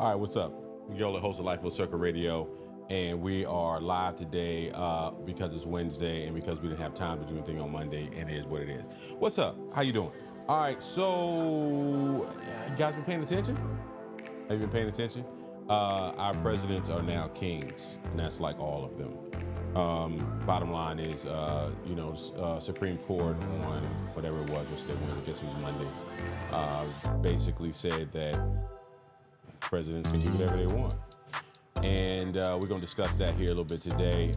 All right, what's up? Yola, host of Lifeville Circle Radio, and we are live today because it's Wednesday and because we didn't have time to do anything on Monday, and it is what it is. What's up? How you doing? All right, so you guys been paying attention? Have you been paying attention? Our presidents are now kings, and that's like all of them. Bottom line is, Supreme Court on whatever it was, which they wanted, I guess it was Monday, basically said that presidents can do whatever they want. And we're going to discuss that here a little bit today.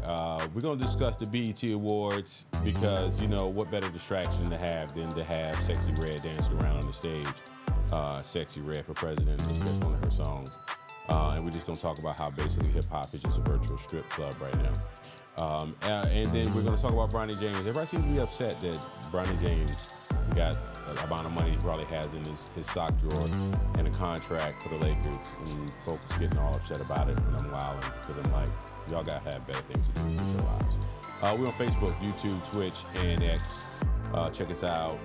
We're going to discuss the BET Awards because, what better distraction to have than to have Sexy Red dancing around on the stage. Sexy Red for President is just one of her songs. And we're just going to talk about how basically hip-hop is just a virtual strip club right now. And then we're going to talk about Bronny James. Everybody seems to be upset that Bronny James got the amount of money he probably has in his sock drawer and a contract for the Lakers, and folks getting all upset about it, and I'm wilding because I'm like, y'all gotta have better things to do with your lives. We're on Facebook, YouTube, Twitch, and X. Check us out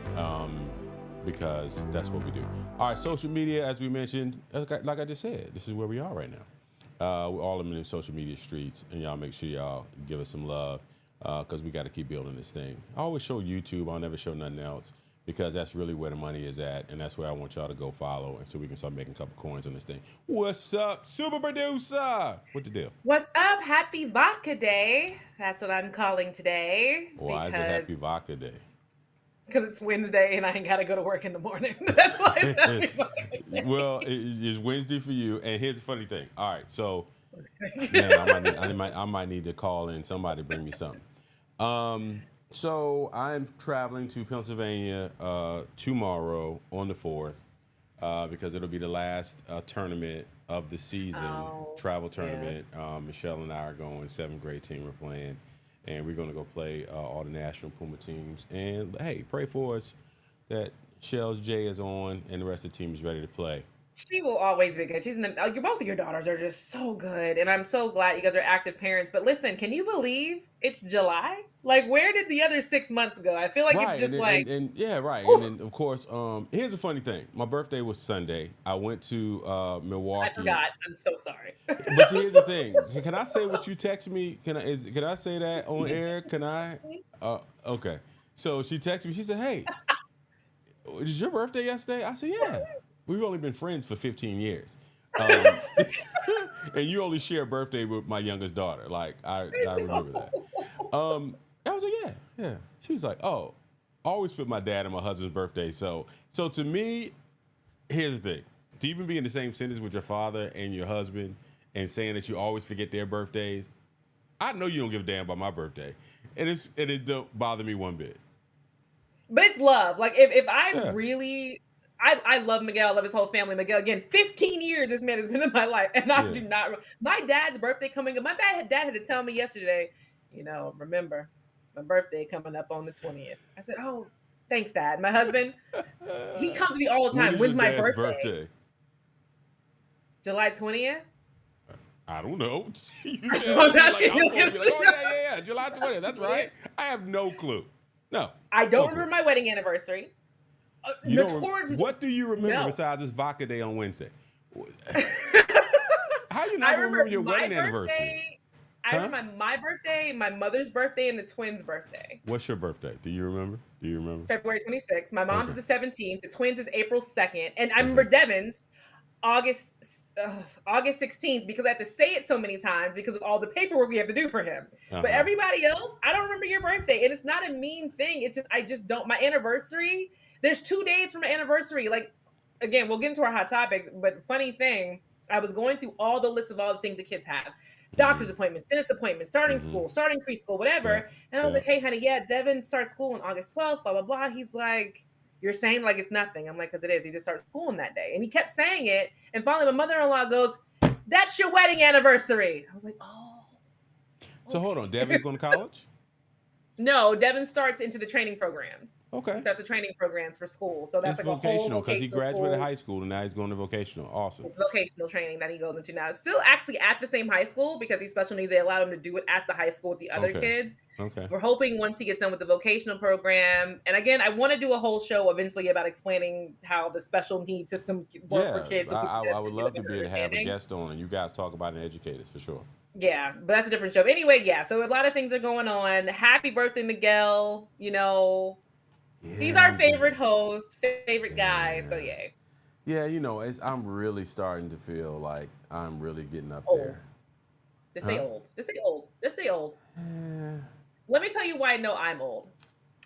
because that's what we do. All right, social media, as we mentioned, like I just said, this is where we are right now. We're all in the social media streets, and y'all make sure y'all give us some love because we got to keep building this thing. I always show YouTube. I'll never show nothing else, because that's really where the money is at, and that's where I want y'all to go follow, and so we can start making a couple coins on this thing. What's up, super producer? What the deal? What's up? Happy Vodka Day. That's what I'm calling today. Why is it Happy Vodka Day? Because it's Wednesday and I ain't got to go to work in the morning. That's why it's Happy Vodka Day. Well, it's Wednesday for you, and here's the funny thing. All right, so man, I might need to call in somebody to bring me something. So I'm traveling to Pennsylvania tomorrow on the 4th because it'll be the last tournament of the season, travel tournament. Yeah. Michelle and I are going, 7th grade team we're playing, and we're going to go play all the National Puma teams. And, hey, pray for us that Shell's J is on and the rest of the team is ready to play. She will always be good. Both of your daughters are just so good, and I'm so glad you guys are active parents. But listen, can you believe it's July? Like, where did the other 6 months go? I feel like it's just right. Ooh. And then, of course, here's a funny thing. My birthday was Sunday. I went to Milwaukee. I forgot. I'm so sorry. But here's the thing. Can I say what you texted me? Can I say that on air? Can I? Okay. So she texted me. She said, "Hey, was your birthday yesterday?" I said, "Yeah." We've only been friends for 15 years. And you only share a birthday with my youngest daughter. Like, I remember that. I was like, yeah. She's like, oh, I always fit my dad and my husband's birthday. So to me, here's the thing. To even be in the same sentence with your father and your husband and saying that you always forget their birthdays, I know you don't give a damn about my birthday. And it don't bother me one bit. But it's love. Like, if I really... I love Miguel. I love his whole family. Miguel, again, 15 years this man has been in my life. And I do not... My dad's birthday coming up. My dad had to tell me yesterday, remember, my birthday coming up on the 20th. I said, oh, thanks, Dad. My husband, he comes to me all the time. When's my birthday? July 20th? I don't know. You said, I'm supposed to be like, oh, yeah, July 20th. That's right. I have no clue. No. I don't remember my wedding anniversary. What do you remember besides this Vodka Day on Wednesday? How you not remember your wedding anniversary? I remember my birthday, my mother's birthday, and the twins' birthday. What's your birthday? Do you remember? February 26th. My mom's the 17th. The twins is April 2nd. And I remember Devin's August 16th because I have to say it so many times because of all the paperwork we have to do for him. But everybody else, I don't remember your birthday. And it's not a mean thing. It's just, I just don't. My anniversary... There's 2 days from my anniversary. Like, again, we'll get into our hot topic, but funny thing, I was going through all the lists of all the things the kids have. Doctor's appointments, dentist appointments, starting school, starting preschool, whatever. And I was like, hey, honey, Devin starts school on August 12th, blah, blah, blah. He's like, you're saying like it's nothing. I'm like, because it is. He just starts school on that day. And he kept saying it. And finally, my mother-in-law goes, that's your wedding anniversary. I was like, oh. So hold on. Devin's going to college? No, Devin starts into the training programs. He Okay. starts the training programs for school. So that's It's like a whole vocational because he vocational graduated school. high school and now he's going to vocational. Awesome. It's vocational training that he goes into now. It's still actually at the same high school because he's special needs. They allow him to do it at the high school with the other Okay. kids. Okay. We're hoping once he gets done with the vocational program, and again, I want to do a whole show eventually about explaining how the special needs system works for Yeah, kids, so people I would can get a love to better be able to have a understanding. guest on and you guys talk about and educate us for sure. Yeah, but that's a different show. Anyway, yeah, so a lot of things are going on. Happy birthday, Miguel. He's Yeah, our I'm good. favorite host, favorite guy. So Yeah. yay. Yeah, I'm really starting to feel like I'm really getting up Old. there. Just say Huh? old. Just say old. Just say old. Eh, Let me tell you why I know I'm old.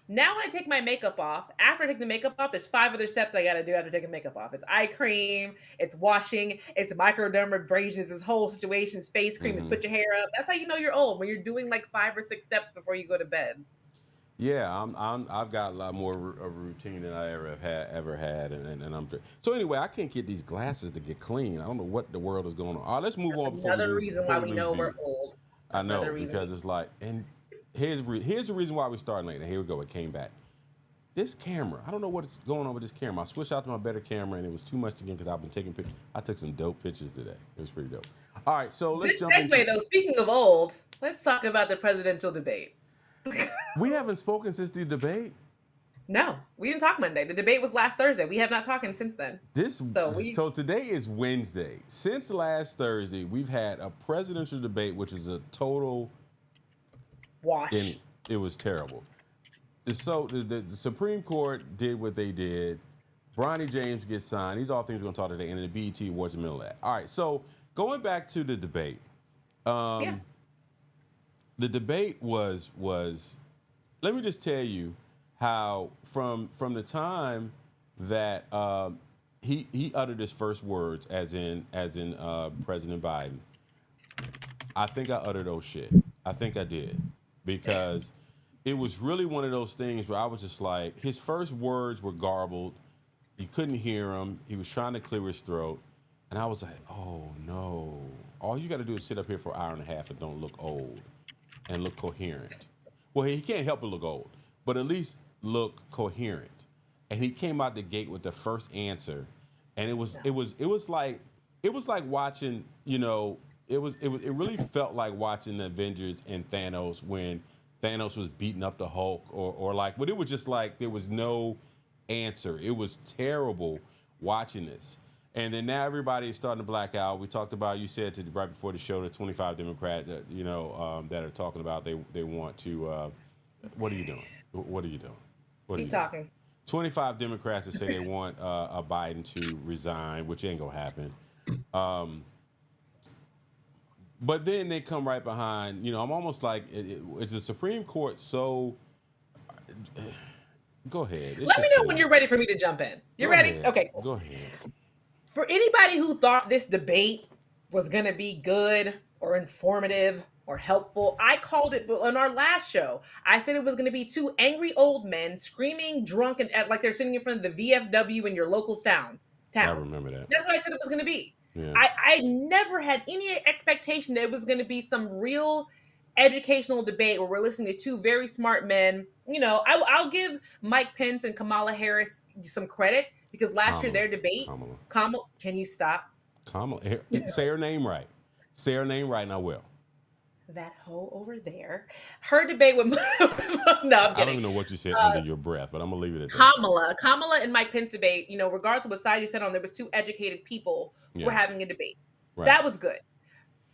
Now when I take my makeup off, after I take the makeup off, there's 5 other steps I gotta do after taking makeup off. It's eye cream, it's washing, it's microdermabrasion, it's this whole situation, it's face cream, it's mm-hmm. put your hair up. That's how you know you're old, when you're doing like 5 or 6 steps before you go to bed. Yeah, I've got a lot more a routine than I ever had, and so anyway. I can't get these glasses to get clean. I don't know what the world is going on. All right, let's move That's on another reason before why we we lose know we're views. old. I That's another know reason because it's like, and here's the reason why we starting late. And here we go. It came back. This camera, I don't know what's going on with this camera. I switched out to my better camera, and it was too much again because I've been taking pictures. I took some dope pictures today. It was pretty dope. All right, so let's Good jump into. segue though. Speaking of old, let's talk about the presidential debate. We haven't spoken since the debate. No, we didn't talk Monday. The debate was last Thursday. We have not talked since then. This So we so today is Wednesday. Since last Thursday, we've had a presidential debate, which is a total. wash. And it was terrible. So the Supreme Court did what they did. Bronny James gets signed. These are all things we're going to talk today, and then the BET Awards in the middle of that. All right, so going back to the debate, Yeah. the debate was. Let me just tell you how from the time that he uttered his first words, as in President Biden. I think I uttered those shit. I think I did because it was really one of those things where I was just like, his first words were garbled. You couldn't hear him. He was trying to clear his throat, and I was like, oh no! All you got to do is sit up here for an hour and a half and don't look old and look coherent. Well, he can't help but look old, but at least look coherent. And he came out the gate with the first answer, and No. it was like watching, it really felt like watching the Avengers and Thanos when Thanos was beating up the Hulk, or like, but it was just like there was no answer. It was terrible watching this. And then now everybody is starting to black out. We talked about, you said right before the show, the 25 Democrats that that are talking about they want to. What are you doing? What are you doing? What are Keep you doing? talking. 25 Democrats that say they want a Biden to resign, which ain't gonna happen. But then they come right behind. I'm almost like, is the Supreme Court so? Go ahead. It's Let me just know so. when you're ready for me to jump in. You Go ready? ahead. Okay. Cool. Go ahead. For anybody who thought this debate was going to be good or informative or helpful, I called it on our last show. I said it was going to be two angry old men screaming drunk and like they're sitting in front of the VFW in your local town. I remember that. That's what I said it was going to be. Yeah. I never had any expectation that it was going to be some real educational debate where we're listening to two very smart men. I'll give Mike Pence and Kamala Harris some credit because last year Kamala. their debate, Kamala, can you stop? Kamala. Say her name right. Say her name right, and I will. That hoe over there. Her debate with no, I'm kidding. I don't even know what you said under your breath, but I'm gonna leave it at that. Kamala and Mike Pence debate. Regardless of what side you said on, there was two educated people who were having a debate. Right. That was good.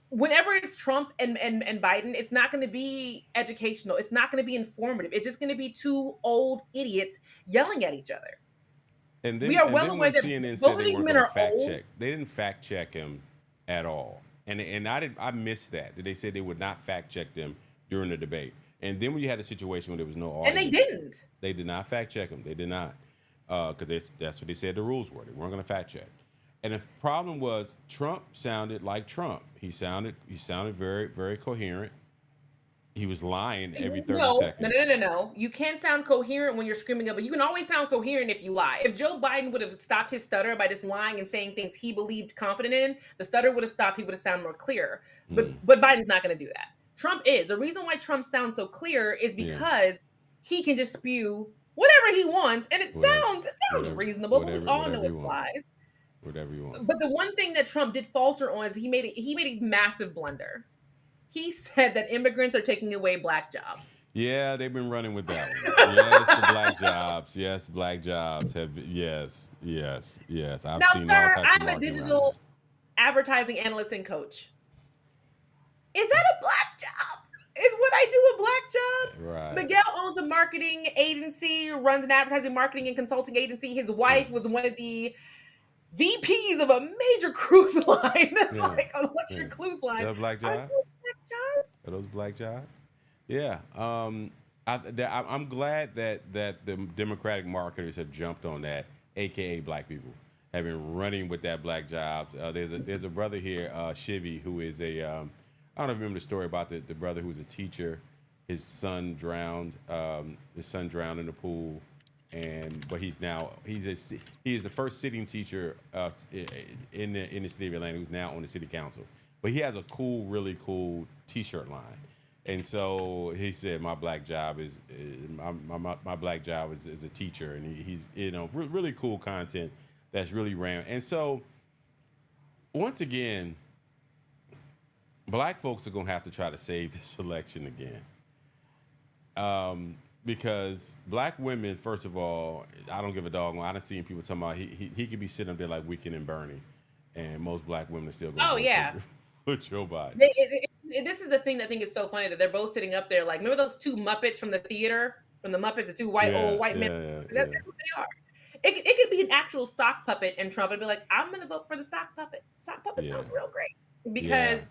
Whenever it's Trump and Biden, it's not going to be educational. It's not going to be informative. It's just going to be two old idiots yelling at each other. And then, we are well then aware when that CNN both said of they these weren't men going to are fact old. check, they didn't fact check him at all. And I missed that. They said they would not fact check them during the debate. And then when you had a situation where there was no audience, And they didn't. They did not fact check them. They did not, because that's what they said the rules were. They weren't going to fact check. And the problem was Trump sounded like Trump. He sounded very, very coherent. He was lying every 30 seconds. No. You can sound coherent when you're screaming up, but you can always sound coherent if you lie. If Joe Biden would have stopped his stutter by just lying and saying things he believed confident in, the stutter would have stopped. He would have sounded more clear. But Biden's not going to do that. Trump is. The reason why Trump sounds so clear is because he can just spew whatever he wants, and it Whatever, sounds reasonable, but we all know whatever he it's wants. lies. Whatever he wants. But the one thing that Trump did falter on is he made a massive blunder. He said that immigrants are taking away black jobs. Yeah, they've been running with that one. Yes, the black jobs. Yes, black jobs have been, yes, yes, yes. I've Now, seen all sir, types of I'm a marketing around that. digital advertising analyst and coach. Is that a black job? Is what I do a black job? Right. Miguel owns a marketing agency, runs an advertising, marketing, and consulting agency. His wife was one of the VPs of a major cruise line, Yeah. like a luxury cruise line. Those black Are jobs? those black jobs? Are those black jobs? Yeah. I'm glad that the Democratic marketers have jumped on that, aka black people have been running with that black jobs. There's a brother here, Shivy, who is a I don't know if you remember the story about the brother who was a teacher. His son drowned. His son drowned in the pool, but he is the first sitting teacher in the city of Atlanta who's now on the city council. But he has a really cool T-shirt line. And so he said, "My black job is my black job is a teacher," and he's really cool content that's really ran. And so once again, black folks are gonna have to try to save this election again, because black women, first of all, I don't give a dog. I done seen people talking about he could be sitting up there like Weekend and Bernie, and most black women are still going. Oh yeah. Put Joe Biden. This is the thing that I think is so funny that they're both sitting up there. Like, remember those two Muppets from the theater? From the Muppets, the two old white men. That's what they are. It could be an actual sock puppet, and Trump would be like, "I'm going to vote for the sock puppet." Sock puppet sounds real great because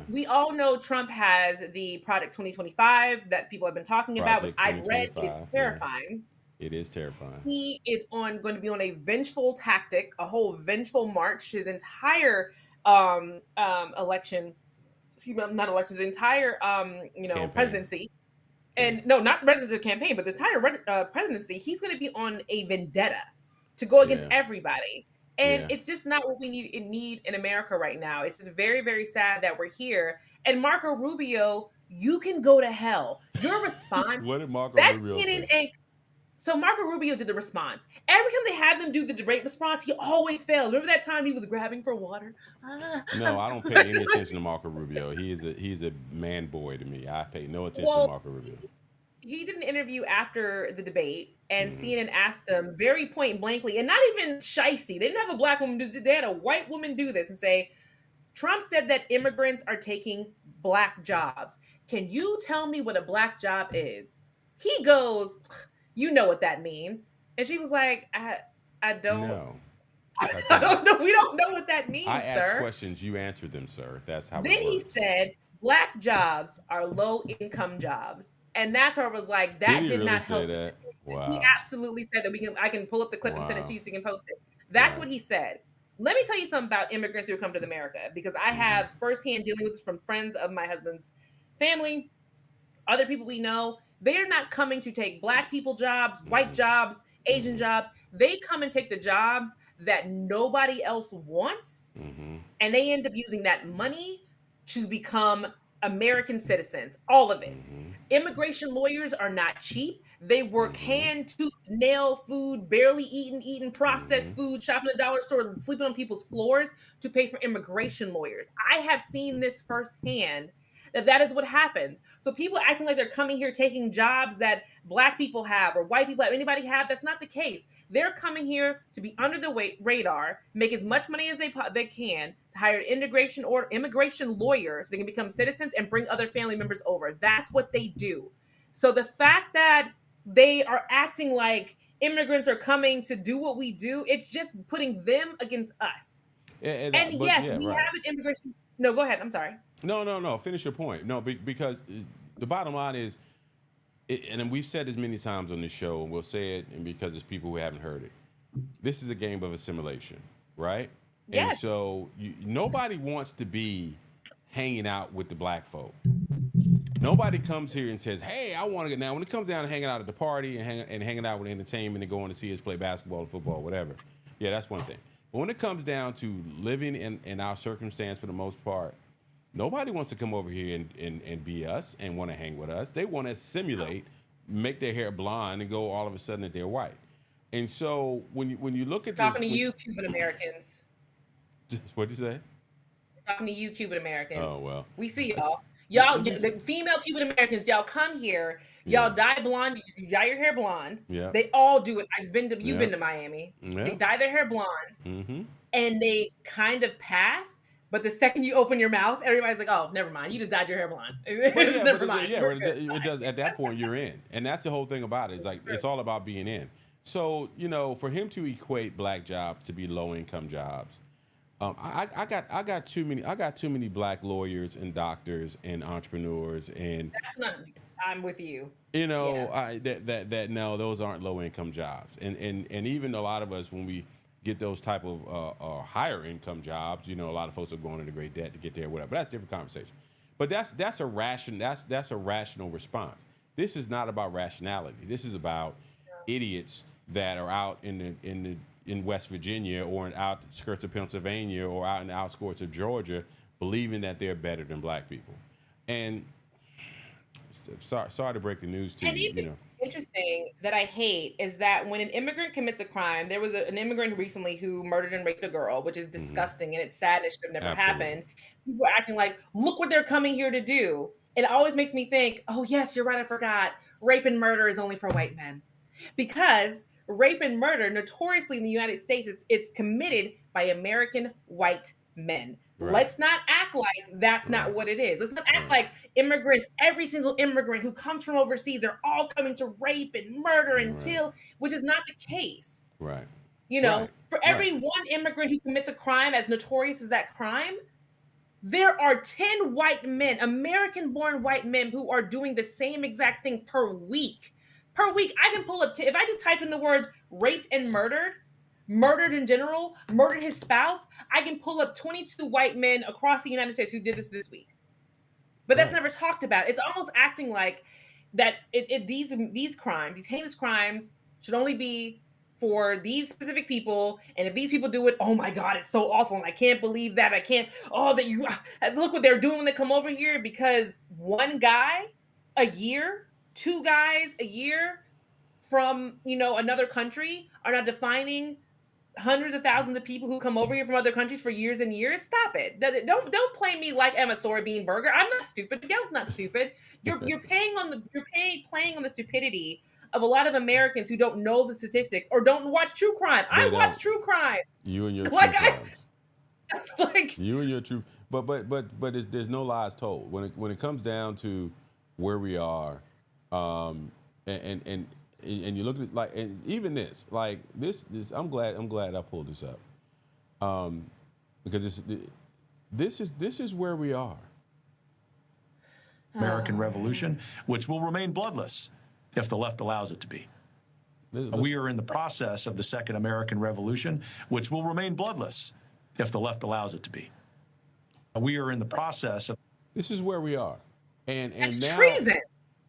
we all know Trump has the Project 2025 that people have been talking about, which I've read. It is terrifying. It is terrifying. He is going to be on a vengeful tactic, a whole vengeful march. His entire election, not elections, entire Campaign. presidency, and no, not presidential campaign, but the entire presidency, he's going to be on a vendetta to go against everybody, and it's just not what we need in America right now. It's just very, very sad that we're here. And Marco Rubio, you can go to hell. Your response. What did Marco Rubio say? So Marco Rubio did the response. Every time they have them do the debate response, he always fails. Remember that time he was grabbing for water? No, I don't pay any attention to Marco Rubio. He's a man boy to me. I pay no attention to Marco Rubio. He did an interview after the debate, and CNN asked him very point blankly, and not even shysty. They didn't have a black woman do this. They had a white woman do this and say, Trump said that immigrants are taking black jobs. Can you tell me what a black job is? He goes, you know what that means. And she was like, I don't know. I don't know. We don't know what that means, sir. I asked questions, you answered them, sir. That's how it works. Then he said, black jobs are low-income jobs. And that's where I was like, that did really not help. That? Wow. He absolutely said that I can pull up the clip and send it to you so you can post it. That's what he said. Let me tell you something about immigrants who come to America, because I have firsthand dealing with this from friends of my husband's family, other people we know. They're not coming to take black people jobs, white jobs, Asian jobs. They come and take the jobs that nobody else wants. And they end up using that money to become American citizens, all of it. Immigration lawyers are not cheap. They work hand, tooth, nail food, barely eating processed food, shopping at the dollar store, sleeping on people's floors to pay for immigration lawyers. I have seen this firsthand, that is what happens. So people acting like they're coming here taking jobs that black people have or white people have, anybody have, that's not the case. They're coming here to be under the radar, make as much money as they can, hire immigration lawyers. They can become citizens and bring other family members over. That's what they do. So the fact that they are acting like immigrants are coming to do what we do, it's just putting them against us. And yes, we have an immigration. No, go ahead. I'm sorry. No. Finish your point. No, because the bottom line is, and we've said this many times on this show, and we'll say it, and because there's people who haven't heard it. This is a game of assimilation, right? Yes. And so nobody wants to be hanging out with the black folk. Nobody comes here and says, "Hey, I want to get." Now, when it comes down to hanging out at the party and hanging out with entertainment and going to see us play basketball, football, whatever, yeah, that's one thing. But when it comes down to living in our circumstance, for the most part, nobody wants to come over here and be us and want to hang with us. They want to assimilate make their hair blonde and go all of a sudden that they're white. And so when you look at this, Talking to you, Cuban Americans. what'd you say? Talking to you, Cuban Americans. Oh well, We see It's- y'all. Y'all, let me the female Cuban Americans, y'all come here. Yeah. Y'all dye blonde. You dye your hair blonde. Yeah. They all do it. You've Yeah. been to Miami. Yeah. They dye their hair blonde, Mm-hmm. and they kind of pass. But the second you open your mouth, everybody's like, "Oh, never mind. You just dyed your hair blonde. Never mind." It does. At that point, you're in, and that's the whole thing about it. It's like it's all about being in. So for him to equate black jobs to be low income jobs, I got too many black lawyers and doctors and entrepreneurs and That's not. I'm with you. that no, those aren't low income jobs, and even a lot of us when we get those type of higher income jobs, a lot of folks are going into great debt to get there, whatever. But that's a different conversation. But that's a rational response. This is not about rationality. This is about idiots that are out in West Virginia or out the skirts of Pennsylvania or out in the outskirts of Georgia, believing that they're better than black people. And sorry to break the news to And you. even interesting that I hate is that when an immigrant commits a crime, there was an immigrant recently who murdered and raped a girl, which is disgusting and it's sad it should have never Absolutely. happened. People are acting like, look what they're coming here to do. It always makes me think, oh yes, you're right, I forgot. Rape and murder is only for white men. Because rape and murder, notoriously in the United States, it's committed by American white men. Right. Let's not act like that's not what it is. Let's not act like immigrants, every single immigrant who comes from overseas, are all coming to rape and murder and kill, which is not the case. Right. For every one immigrant who commits a crime as notorious as that crime, there are 10 white men, American-born white men, who are doing the same exact thing per week. Per week, I can pull up, if I just type in the words raped and murdered in general, murdered his spouse, I can pull up 22 white men across the United States who did this week. But that's never talked about. It's almost acting like that these crimes, these heinous crimes, should only be for these specific people, and if these people do it, oh my God, it's so awful, and I can't believe that. Look what they're doing when they come over here, because one guy a year, two guys a year from another country are not defining hundreds of thousands of people who come over here from other countries for years and years. Stop it. Don't play me like I'm a soybean burger. I'm not stupid. Miguel's not stupid. You're playing on the stupidity of a lot of Americans who don't know the statistics or don't watch true crime. I watch true crime. You and your true crimes. You and your true, but there's no lies told when it comes down to where we are, and you look at and even this I'm glad I pulled this up, because this is where we are. American Revolution, which will remain bloodless if the left allows it to be. We are in the process of the Second American Revolution, which will remain bloodless if the left allows it to be. We are in the process of. This is where we are, and That's now treason.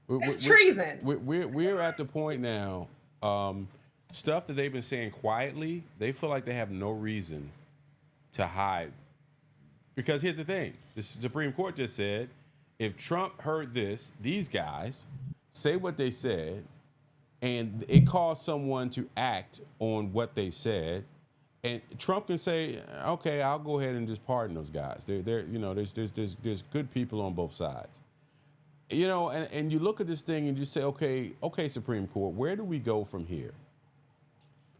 It's treason. We're at the point now. Stuff that they've been saying quietly, they feel like they have no reason to hide. Because here's the thing: the Supreme Court just said, if Trump heard these guys say what they said, and it caused someone to act on what they said, and Trump can say, okay, I'll go ahead and just pardon those guys. There's good people on both sides. And you look at this thing and you say, okay, Supreme Court, where do we go from here?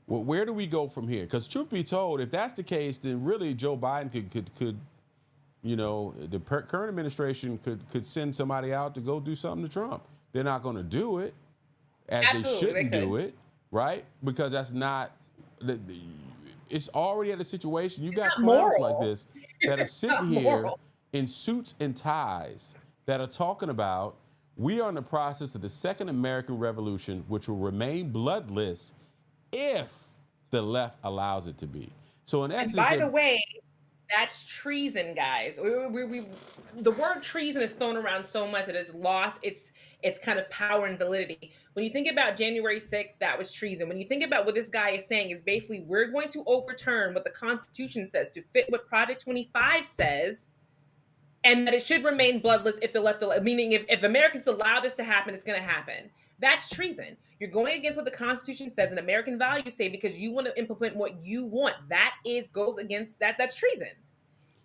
Well, where do we go from here? Because truth be told, if that's the case, then really Joe Biden could the current administration could send somebody out to go do something to Trump. They're not going to do it, as Absolutely, they shouldn't do it, right? Because that's not. It's already at a situation. You got clowns like this that are sitting here in suits and ties that are talking about we are in the process of the Second American Revolution, which will remain bloodless if the left allows it to be. So in essence, and by the way, that's treason, guys. The word treason is thrown around so much that it's lost its kind of power and validity. When you think about January 6th, that was treason. When you think about what this guy is saying, is basically we're going to overturn what the Constitution says to fit what Project 25 says, and that it should remain bloodless if the left, meaning if Americans allow this to happen, it's going to happen. That's treason. You're going against what the Constitution says and American values say because you want to implement what you want. That goes against that. That's treason.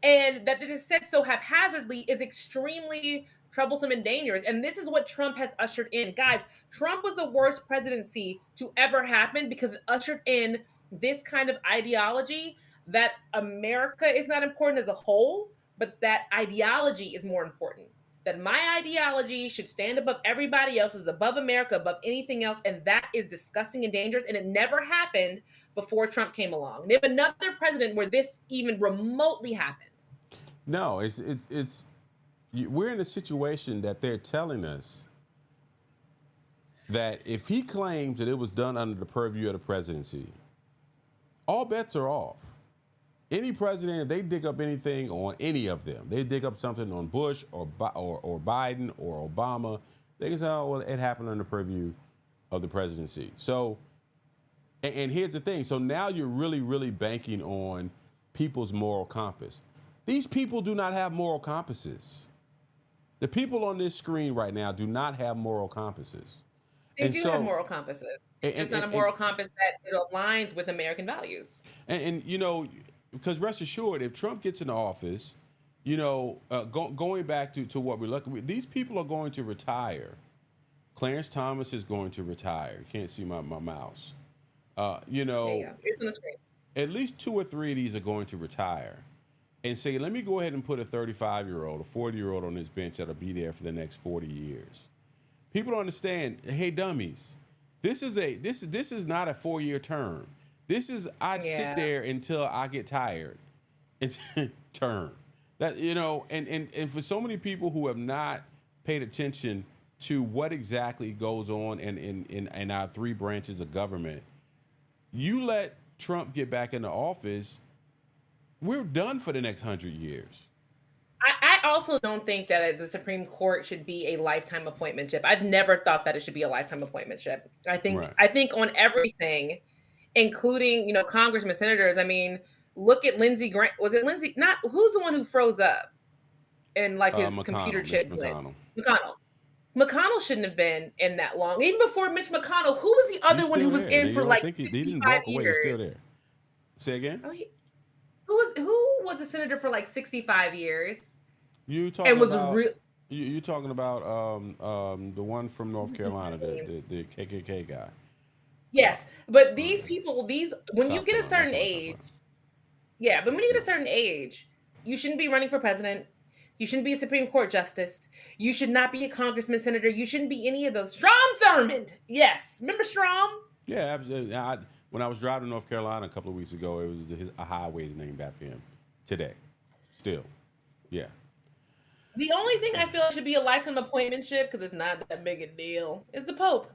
And that it is said so haphazardly is extremely troublesome and dangerous. And this is what Trump has ushered in. Guys, Trump was the worst presidency to ever happen because it ushered in this kind of ideology that America is not important as a whole, but that ideology is more important. That my ideology should stand above everybody else's, above America, above anything else. And that is disgusting and dangerous. And it never happened before Trump came along. Name another president where this even remotely happened. No, we're in a situation that they're telling us that if he claims that it was done under the purview of the presidency, all bets are off. Any president, if they dig up anything on any of them, they dig up something on Bush or Biden or Obama, they can say, oh, well, it happened under the purview of the presidency. So, and here's the thing. So now you're really, really banking on people's moral compass. These people do not have moral compasses. The people on this screen right now do not have moral compasses. They do have moral compasses. It's not a moral compass that it aligns with American values. And you know, because rest assured, if Trump gets into office, you know, going back to what we're looking at, these people are going to retire. Clarence Thomas is going to retire. You can't see my mouse. You know, there you go. It's on the screen. At least 2 or 3 of these are going to retire. And say, let me go ahead and put a 35-year-old, a 40-year-old on this bench that'll be there for the next 40 years. People don't understand. Hey, dummies, this is not a 4-year term. This is I'd sit there until I get tired. It's term. That, you know, and for so many people who have not paid attention to what exactly goes on in our 3 branches of government, you let Trump get back into office, we're done for the next 100 years. I also don't think that the Supreme Court should be a lifetime appointmentship. I've never thought that it should be a lifetime appointmentship. I think on everything, including, you know, congressmen, senators. I mean, look at Lindsey Graham. Was it Lindsey? Not who's the one who froze up and like his computer chip glitch? McConnell shouldn't have been in that long. Even before Mitch McConnell, who was the other one who was in for like 65 he didn't walk away. He's still there. Say again. Oh, who was a senator for like 65 years? You talking about you talking about the one from North Carolina, the KKK guy. Yes, but these people, when you get a certain age, but when you get a certain age, you shouldn't be running for president. You shouldn't be a Supreme Court justice. You should not be a congressman, senator. You shouldn't be any of those. Strom Thurmond. Yes, remember Strom? Yeah, absolutely. When I was driving to North Carolina a couple of weeks ago, it was a highway is named after him. Today, still, yeah. The only thing I feel should be a lifetime appointmentship, because it's not that big a deal, is the Pope.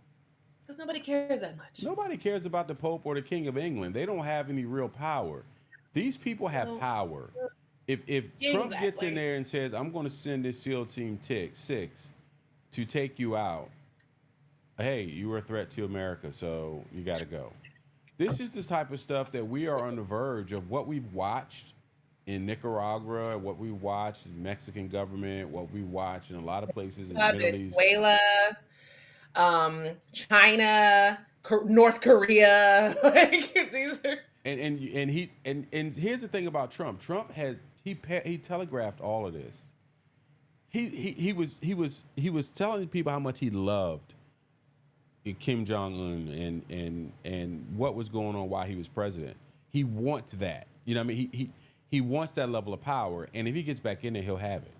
Because nobody cares that much. Nobody cares about the Pope or the King of England. They don't have any real power. These people have power. If Trump gets in there and says, I'm going to send this SEAL Team 6 to take you out, hey, you were a threat to America, so you got to go. This is the type of stuff that we are on the verge of what we've watched in Nicaragua, what we watched in Mexican government, what we watch in a lot of places in the Middle East. Venezuela, China, North Korea. And here's the thing about Trump. Trump he telegraphed all of this. He was telling people how much he loved Kim Jong-un and what was going on while he was president. He wants that. You know what I mean? He wants that level of power, and if he gets back in there, he'll have it.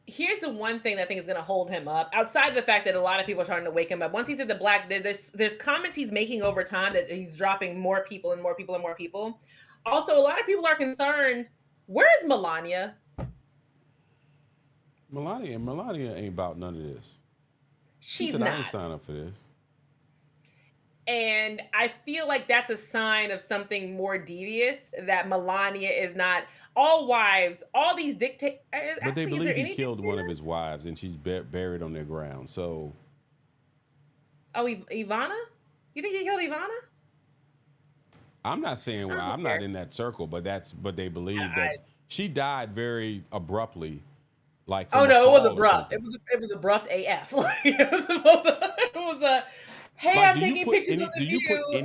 Here's the one thing that I think is going to hold him up, outside the fact that a lot of people are trying to wake him up. Once he said the black, there's comments he's making over time that he's dropping more people and more people and more people. Also, a lot of people are concerned, where is Melania? Melania ain't about none of this. She's said, not. I didn't sign up for this. And I feel like that's a sign of something more devious, that Melania is not. All wives, all these dictators. But they believe he killed one of his wives, and she's buried on their ground. So. Oh, Ivana? You think he killed Ivana? I'm not saying I'm not in that circle, but they believe that she died very abruptly, like Oh from a no, it was fall or abrupt. something. It was abrupt AF. Like, it was supposed to, it was a hey, Like, I'm taking pictures of the view, and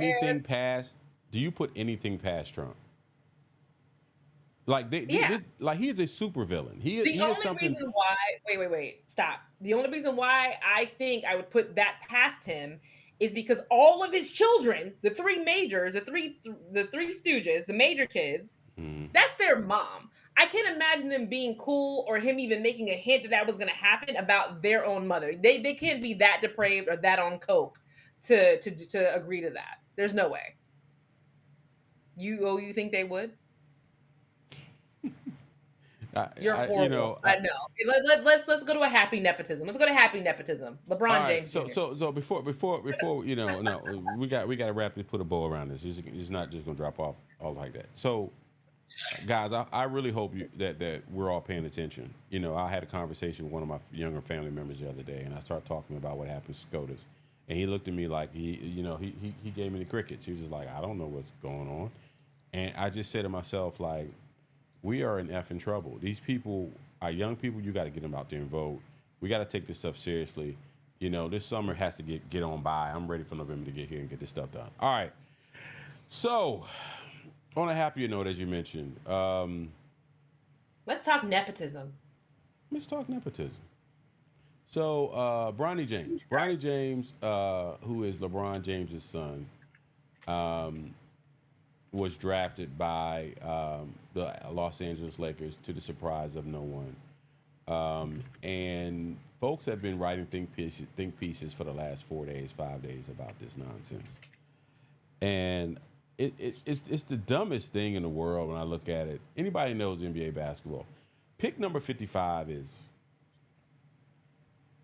do you put anything past Trump? Like yeah. like he's a supervillain. The He is only something. reason why, wait, stop. The only reason why I think I would put that past him is because all of his children, the three majors, the three stooges, the major kids, that's their mom. I can't imagine them being cool or him even making a hint that that was going to happen about their own mother. They can't be that depraved or that on coke to agree to that. There's no way. You think they would? You're horrible. I know. Let's go to a happy nepotism. Let's go to happy nepotism. All LeBron right, James Jr. so before no, we got to wrap put a bow around this. It's not just gonna drop off all like that. So, guys, I really hope that we're all paying attention. You know, I had a conversation with one of my younger family members the other day, and I started talking about what happened to SCOTUS, and he looked at me like he gave me the crickets. He was just like, I don't know what's going on, and I just said to myself like, we are in effing trouble. These people are young people. You got to get them out there and vote. We got to take this stuff seriously. You know, this summer has to get on by. I'm ready for November to get here and get this stuff done. All right. So, on a happier note, as you mentioned, let's talk nepotism. let's talk nepotism. So, Bronny James. Bronny James, who is LeBron James's son, was drafted by the Los Angeles Lakers to the surprise of no one. And folks have been writing think pieces for the last 4 days, 5 days about this nonsense. And it's the dumbest thing in the world when I look at it. Anybody knows NBA basketball. Pick number 55 is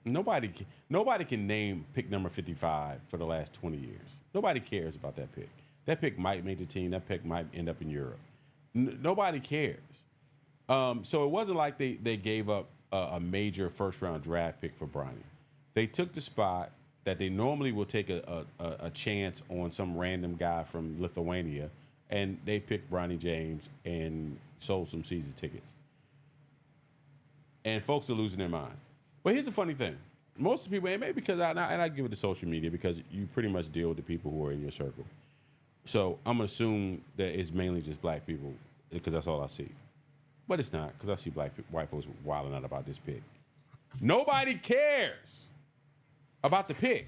nobody can name pick number 55 for the last 20 years. Nobody cares about that pick. That pick might make the team. That pick might end up in Europe. Nobody cares. So it wasn't like they gave up a major first-round draft pick for Bronny. They took the spot that they normally will take a chance on some random guy from Lithuania, and they picked Bronny James and sold some season tickets. And folks are losing their minds. But here's the funny thing. Most of the people, and maybe because I give it to social media because you pretty much deal with the people who are in your circle. So I'm going to assume that it's mainly just black people because that's all I see. But it's not because I see white folks wilding out about this pick. Nobody cares about the pick.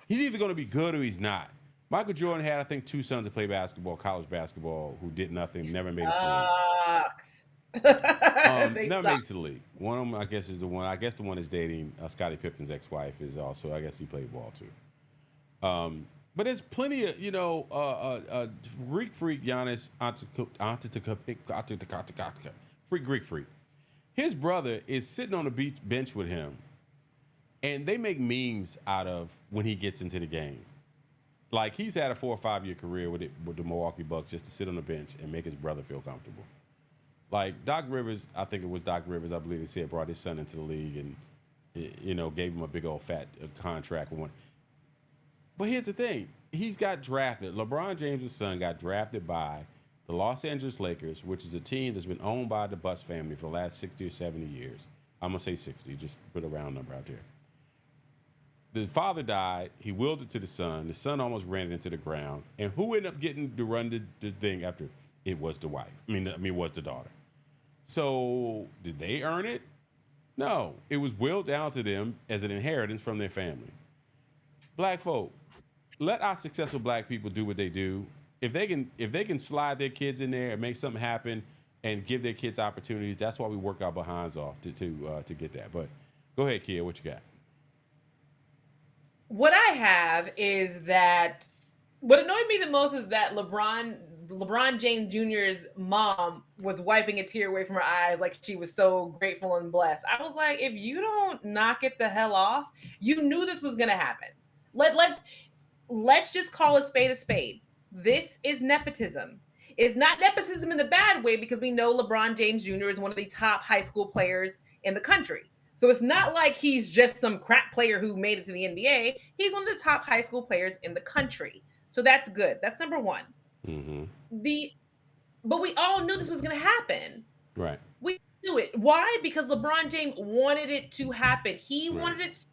He's either going to be good or he's not. Michael Jordan had, I think, two sons that played basketball, college basketball, who did nothing, never made it to the league. Never made it to the league. One of them, I guess, is the one. I guess the one is dating Scottie Pippen's ex-wife is also. I guess he played ball too. But there's plenty of, Greek freak Giannis Greek freak. His brother is sitting on the bench with him, and they make memes out of when he gets into the game. Like, he's had a 4 or 5 year career with the Milwaukee Bucks just to sit on the bench and make his brother feel comfortable. Like, Doc Rivers, I think it was Doc Rivers, I believe they said, brought his son into the league and, gave him a big old fat contract. But here's the thing. He's got drafted. LeBron James' son got drafted by the Los Angeles Lakers, which is a team that's been owned by the Buss family for the last 60 or 70 years. I'm going to say 60, just put a round number out there. The father died. He willed it to the son. The son almost ran it into the ground. And who ended up getting to run the thing after? It was the wife. It was the daughter. So did they earn it? No. It was willed down to them as an inheritance from their family. Black folk, let our successful black people do what they do. If they can slide their kids in there and make something happen and give their kids opportunities, that's why we work our behinds off to get that. But go ahead, Kia, what you got? What I have is that what annoyed me the most is that LeBron James Jr.'s mom was wiping a tear away from her eyes like she was so grateful and blessed. I was like, if you don't knock it the hell off, you knew this was gonna happen. Let's just call a spade a spade. This is nepotism. It's not nepotism in the bad way because we know LeBron James Jr. is one of the top high school players in the country. So it's not like he's just some crap player who made it to the NBA. He's one of the top high school players in the country. So that's good. That's number one. Mm-hmm. But we all knew this was going to happen. Right. We knew it. Why? Because LeBron James wanted it to happen. He wanted it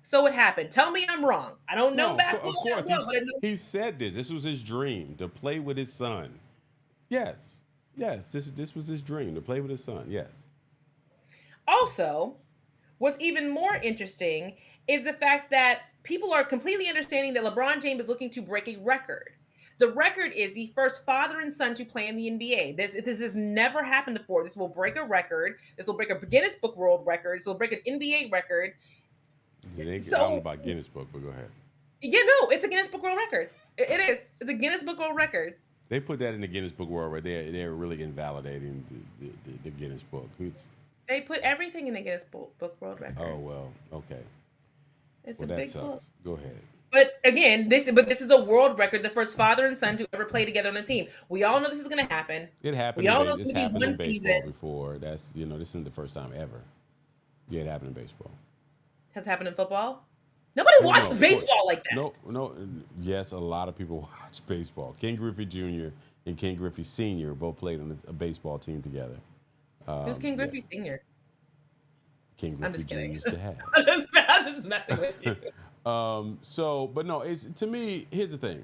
so it happened. Tell me I'm wrong. I don't know No, of basketball that course. well, but I know. He said this. This was his dream to play with his son. Yes. Yes. This was his dream to play with his son. Yes. Also, what's even more interesting is the fact that people are completely understanding that LeBron James is looking to break a record. The record is the first father and son to play in the NBA. This has never happened before. This will break a record. This will break a Guinness Book World Record. This will break an NBA record. I don't know So, about Guinness Book, but go ahead. yeah, no, it's a Guinness Book World Record. It is. It's a Guinness Book World Record. They put that in the Guinness Book World right there. They're really invalidating the Guinness Book. They put everything in the Guinness Book World Record. Oh, well, okay. It's Well, a that big sucks. book. Go ahead. But again, this is a world record, the first father and son to ever play together on a team. We all know this is going to happen. It happened. We all know It's it's going to happened be in one baseball season. before. This isn't the first time ever. Yeah, it happened in baseball. Has happened in football. Nobody watches baseball like that. No. Yes, a lot of people watch baseball. Ken Griffey Jr. and Ken Griffey Sr. both played on a baseball team together. Who's Ken Griffey Sr.? Ken I'm Griffey just Jr. kidding. used to have. I'm just messing with you. But no, it's to me. Here's the thing: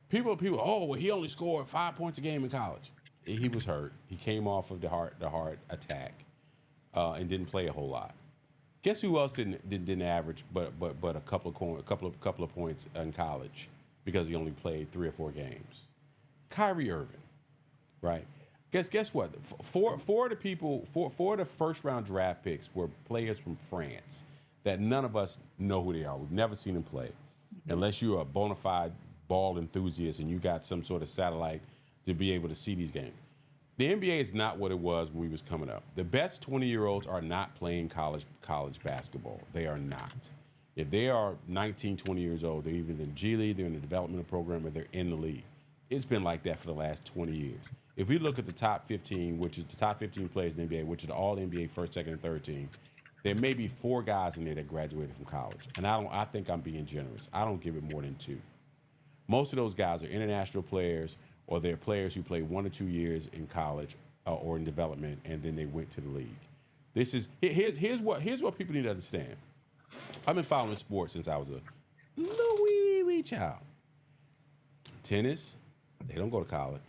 people. Oh, well, he only scored 5 points a game in college. He was hurt. He came off of the heart attack, and didn't play a whole lot. Guess who else didn't average but a couple of points in college because he only played 3 or 4 games? Kyrie Irving, right? Guess what? Four of the first round draft picks were players from France that none of us know who they are. We've never seen them play, unless you're a bona fide ball enthusiast and you got some sort of satellite to be able to see these games. The NBA is not what it was when we was coming up. The best 20-year-olds are not playing college basketball. They are not. If they are 19, 20 years old, they're either in the G League, they're in the developmental program, or they're in the league. It's been like that for the last 20 years. If we look at the top 15, which is the top 15 players in the NBA, which is the all-NBA first, second, and third team, there may be 4 guys in there that graduated from college. And I think I'm being generous. I don't give it more than 2. Most of those guys are international players, or they're players who played 1 or 2 years in college or in development, and then they went to the league. Here's what people need to understand. I've been following sports since I was a little wee child. Tennis, they don't go to college.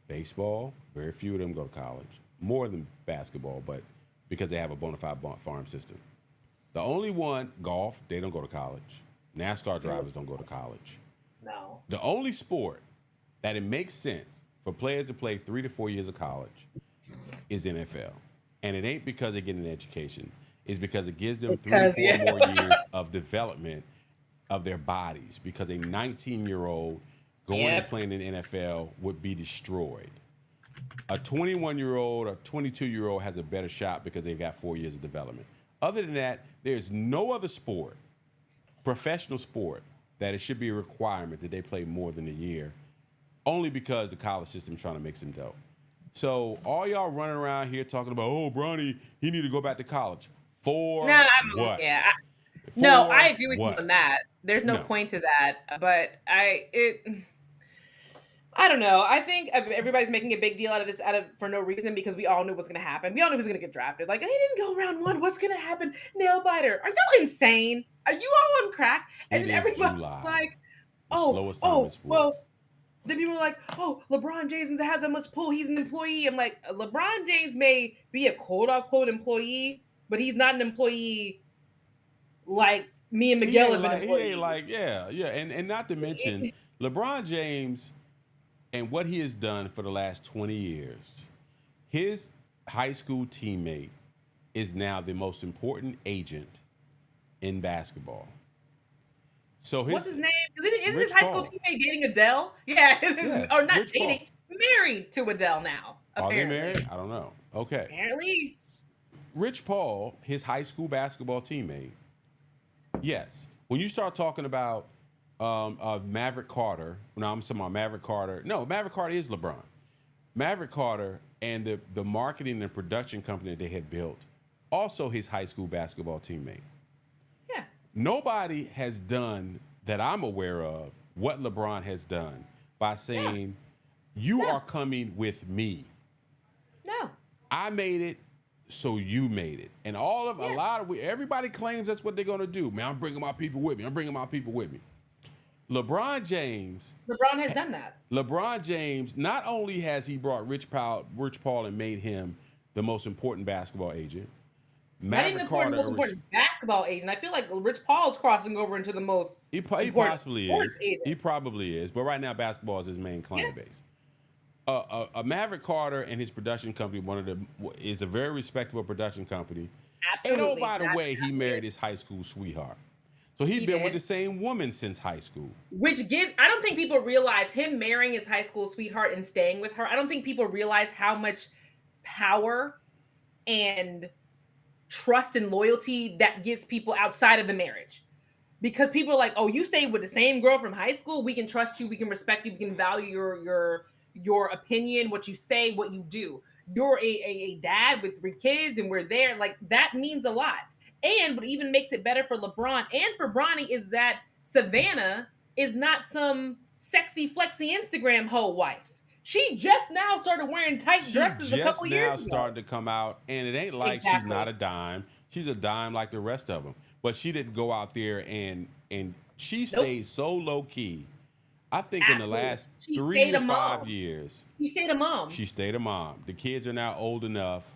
Baseball, very few of them go to college. More than basketball, but because they have a bona fide farm system. The only one, golf, they don't go to college. NASCAR drivers don't go to college. No. The only sport that it makes sense for players to play 3 to 4 years of college is NFL. And it ain't because they get an education. It's because it gives them 3 to 4 more years of development of their bodies. Because a 19-year-old going and playing in the NFL would be destroyed. A 21-year-old or 22-year-old has a better shot because they've got 4 years of development. Other than that, there's no other sport, professional sport, that it should be a requirement that they play more than a year, only because the college system is trying to make some dough. So all y'all running around here talking about, oh, Bronny, he need to go back to college. For what? Yeah. For I agree with what? you on that. There's no point to that. But I don't know. I think everybody's making a big deal out of this for no reason, because we all knew what's going to happen. We all knew he was going to get drafted. Like, he didn't go round 1. What's going to happen? Nail biter. Are y'all insane? Are you all on crack? And then everybody's like, well, then people are like, oh, LeBron James has that much pull. He's an employee. I'm like, LeBron James may be a quote-unquote employee, but he's not an employee like me and Miguel have been employees. He ain't like, yeah. And not to mention, LeBron James and what he has done for the last 20 years, his high school teammate is now the most important agent in basketball. So what's his name? Isn't his high school teammate dating Adele? Yeah, or not Rich dating, married to Adele now. Apparently. Are they married? I don't know. Okay. Apparently. Rich Paul, his high school basketball teammate. Yes. When you start talking about Maverick Carter, no, I'm talking about Maverick Carter. No, Maverick Carter is LeBron. Maverick Carter and the marketing and production company they had built, also his high school basketball teammate. Yeah. Nobody has done, that I'm aware of, what LeBron has done by saying, you are coming with me. No. I made it. so you made it. And everybody claims that's what they're going to do. Man, I'm bringing my people with me. LeBron James has done that. LeBron James, not only has he brought Rich Paul and made him the most important basketball agent. Not even the most important basketball agent. I feel like Rich Paul's crossing over into the most He possibly is. Agent. He probably is. But right now, basketball is his main client base. Maverick Carter and his production company, is a very respectable production company. Absolutely. And by the way, he married his high school sweetheart. So he's been with the same woman since high school. I don't think people realize him marrying his high school sweetheart and staying with her. I don't think people realize how much power and trust and loyalty that gives people outside of the marriage. Because people are like, oh, you stayed with the same girl from high school. We can trust you. We can respect you. We can value your opinion, what you say, what you do. You're a dad with 3 kids and we're there. Like, that means a lot. And what even makes it better for LeBron and for Bronny is that Savannah is not some sexy, flexy Instagram hoe wife. She just now started wearing tight dresses a couple years ago. She just now started to come out, and it ain't like she's not a dime. She's a dime like the rest of them. But she didn't go out there and she stayed so low key. I think in the last 3 to 5 years, she stayed a mom. She stayed a mom. The kids are now old enough.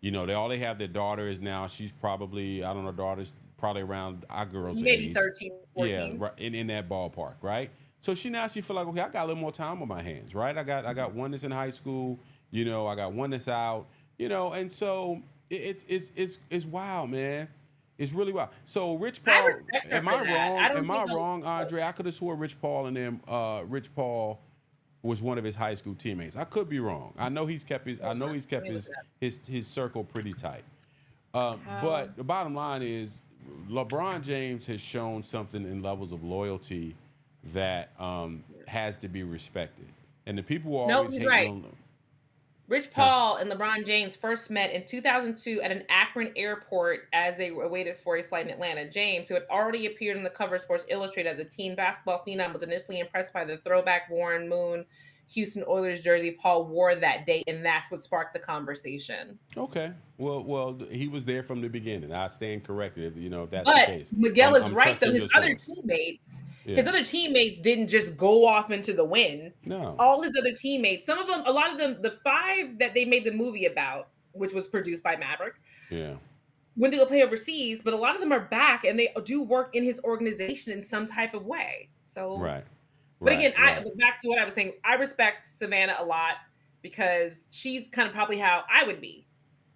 You know, they have their daughter is now. She's probably, I don't know, daughter's probably around our girls' maybe age. 13, 14. Yeah, right, in that ballpark, right? So she feel like, okay, I got a little more time on my hands, right? I got one that's in high school, you know, I got one that's out, you know, and so it's wild, man. It's really wild. So Rich Paul, am I wrong? Am I wrong, Andre? I could have swore Rich Paul was one of his high school teammates. I could be wrong. I know he's kept his circle pretty tight. But the bottom line is LeBron James has shown something in levels of loyalty that has to be respected. And the people who always hate on them. Rich Paul and LeBron James first met in 2002 at an Akron airport as they waited for a flight in Atlanta. James, who had already appeared on the cover of Sports Illustrated as a teen basketball phenom, was initially impressed by the throwback Warren Moon Houston Oilers jersey Paul wore that day, and that's what sparked the conversation. Okay. Well, he was there from the beginning. I stand corrected, if that's the case. Miguel is right, though. His other teammates didn't just go off into the wind. No. All his other teammates, a lot of them, the 5 that they made the movie about, which was produced by Maverick, went to go play overseas, but a lot of them are back, and they do work in his organization in some type of way. So, right. But again, back to what I was saying, I respect Savannah a lot because she's kind of probably how I would be.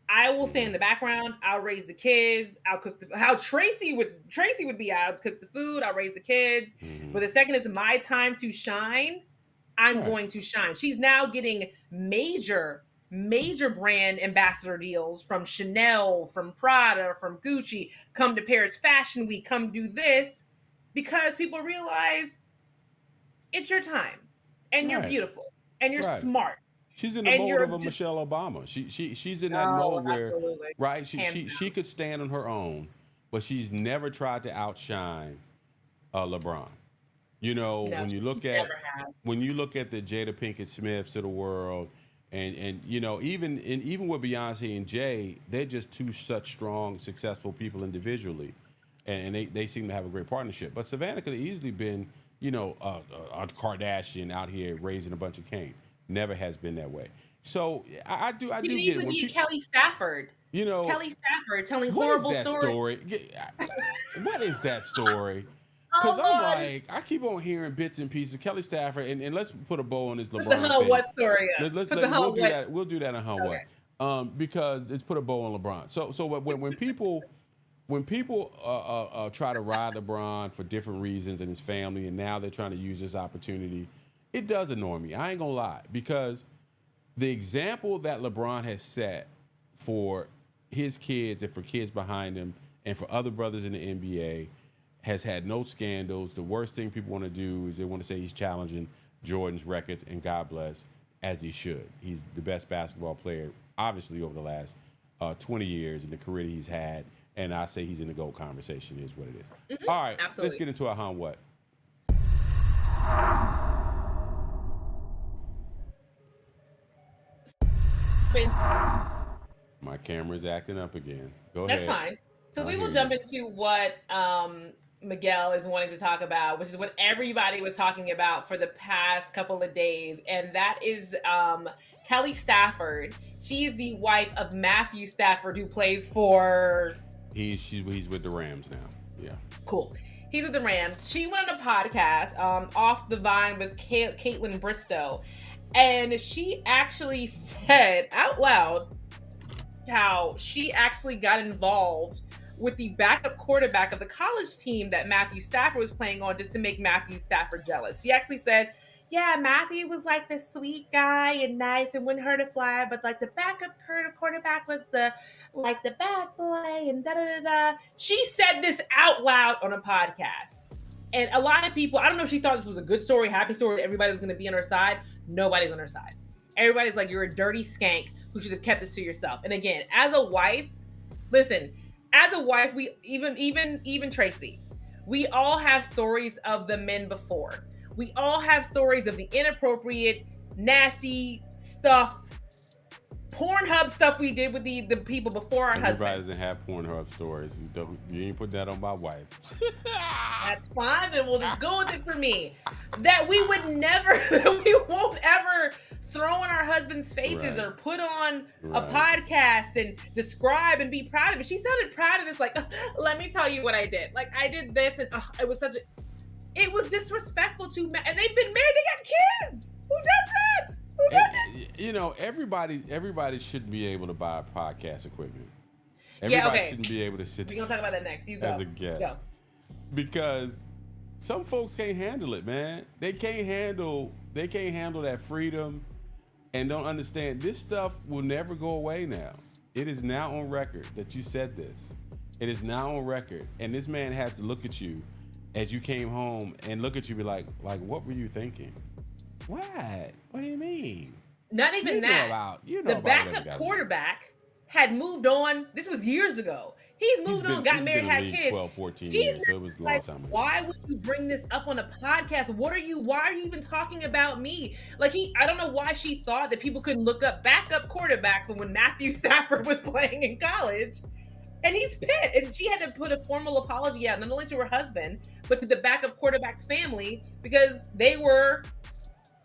I will stay in the background. I'll raise the kids. I'll cook how Tracy would be. I'll cook the food. I'll raise the kids. Mm-hmm. But the second it's my time to shine, I'm going to shine. She's now getting major brand ambassador deals from Chanel, from Prada, from Gucci. Come to Paris Fashion Week. Come do this because people realize it's your time, and you're beautiful, and you're smart. She's in the mold of a Michelle Obama. She's in that mode where, right? She could stand on her own, but she's never tried to outshine LeBron. When you look at the Jada Pinkett Smiths of the world, and even with Beyonce and Jay, they're just two such strong, successful people individually, and they seem to have a great partnership. But Savannah could have easily been, a Kardashian out here raising a bunch of cane. Never has been that way. So I do get it. Even Kelly Stafford. Kelly Stafford telling horrible stories. What is that story? Because I keep on hearing bits and pieces. Kelly Stafford, and let's put a bow on this LeBron thing. The what story? We'll do that on what. Because let's put a bow on LeBron. So when people try to ride LeBron for different reasons and his family, and now they're trying to use this opportunity, it does annoy me. I ain't gonna lie, because the example that LeBron has set for his kids and for kids behind him and for other brothers in the NBA has had no scandals. The worst thing people want to do is they want to say he's challenging Jordan's records, and God bless, as he should. He's the best basketball player, obviously, over the last 20 years in the career that he's had. And I say he's in the GOAT conversation, is what it is. Mm-hmm. All right, Let's get into our what. My camera's acting up again. Go That's ahead. fine. So I we will hear jump you. into what Miguel is wanting to talk about, which is what everybody was talking about for the past couple of days, and that is Kelly Stafford. She is the wife of Matthew Stafford, who plays for. He's with the Rams now. Yeah. Cool. He's with the Rams. She went on a podcast, Off the Vine with Caitlin Bristow, and she actually said out loud how she actually got involved with the backup quarterback of the college team that Matthew Stafford was playing on, just to make Matthew Stafford jealous. She actually said, yeah, Matthew was like this sweet guy and nice and wouldn't hurt a fly, but like the backup quarterback was the bad boy and da da da da. She said this out loud on a podcast. And a lot of people, I don't know if she thought this was a good story, happy story, everybody was going to be on her side. Nobody's on her side. Everybody's like, you're a dirty skank who should have kept this to yourself. And again, as a wife, listen, as a wife, we even Tracy, we all have stories of the men before. We all have stories of the inappropriate, nasty stuff, Pornhub stuff we did with the people before our husband. Everybody doesn't have Pornhub stories. You ain't put that on my wife. That's fine, then we'll just go with it for me. That we would never, we won't ever throw in our husband's faces or put on a podcast and describe and be proud of it. She sounded proud of this, like, let me tell you what I did. Like, I did this, and it was it was disrespectful to men. And they've been married, they got kids. Who does that? Who does it? You know, everybody shouldn't be able to buy podcast equipment. Everybody shouldn't be able to sit. We're gonna talk about that next. You go. As a guest. Go. Because some folks can't handle it, man. They can't handle that freedom and don't understand this stuff will never go away now. It is now on record that you said this. It is now on record. And this man had to look at you as you came home and look at you and be like, what were you thinking? What? What do you mean? Not even that. The backup quarterback had moved on. This was years ago. He's moved on, got married, had kids. 12, 14 years, so it was a long time ago. Why would you bring this up on a podcast? Why are you even talking about me? Like, I don't know why she thought that people couldn't look up backup quarterback from when Matthew Stafford was playing in college. And he's pissed. And she had to put a formal apology out, not only to her husband, but to the backup quarterback's family, because they were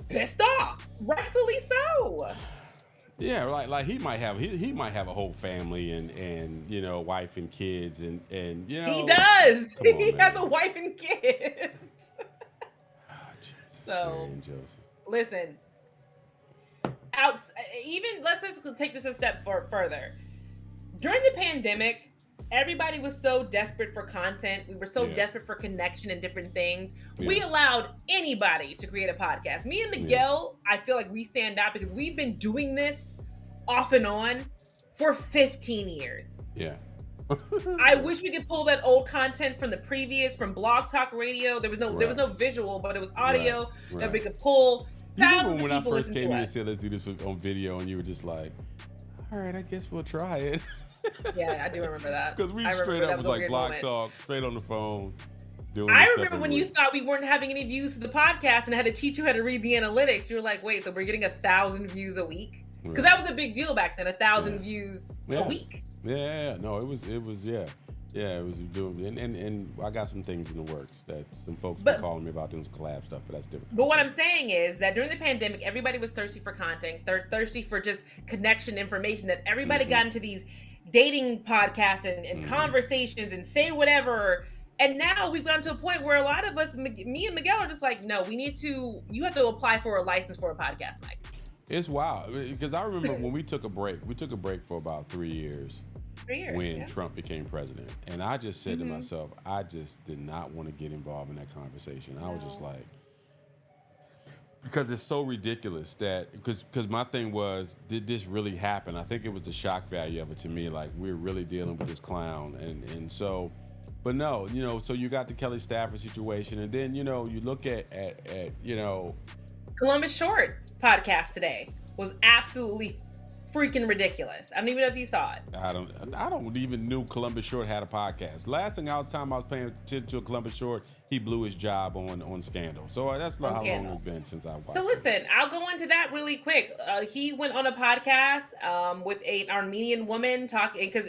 pissed off. Rightfully so. Yeah, like he might have a whole family and you know, wife and kids and you know. He does. He has a man. wife and kids. Oh, Jesus, so man, Joseph. Listen. Let's just take this a step further. During the pandemic, everybody was so desperate for content. We were so desperate for connection and different things. Yeah. We allowed anybody to create a podcast. Me and Miguel, I feel like we stand out because we've been doing this off and on for 15 years. Yeah. I wish we could pull that old content from Blog Talk Radio. There was no visual, but it was audio that we could pull. You remember when I first came in and said, let's do this on video, and you were just like, all right, I guess we'll try it. Yeah, I do remember that. Because we straight up was like Blog Talk, straight on the phone. I remember when you thought we weren't having any views to the podcast and I had to teach you how to read the analytics. You were like, wait, so we're getting 1,000 views a week? Because that was a big deal back then, 1,000 views a week. Yeah, no, it was doing, and I got some things in the works that some folks been calling me about doing some collab stuff, but that's different. But what I'm saying is that during the pandemic, everybody was thirsty for content, thirsty for just connection, information, that everybody got into these dating podcasts and conversations and say whatever. And now we've gotten to a point where a lot of us, me and Miguel, are just like, no, you have to apply for a license for a podcast, Mike. It's wild because I remember when we took a break for about 3 years. When Trump became president. And I just said to myself, I just did not want to get involved in that conversation. I was just like, because it's so ridiculous that, because my thing was, did this really happen? I think it was the shock value of it to me, like we're really dealing with this clown. And so, but no, you know, so you got the Kelly Stafford situation, and then, you know, you look at you know. Columbus Short's podcast today was absolutely freaking ridiculous. I don't even know if you saw it. I don't even knew Columbus Short had a podcast. Last thing I was paying attention to Columbus Short, he blew his job on Scandal. So that's not how long it's been since I watched. So listen, I'll go into that really quick. He went on a podcast with an Armenian woman talking because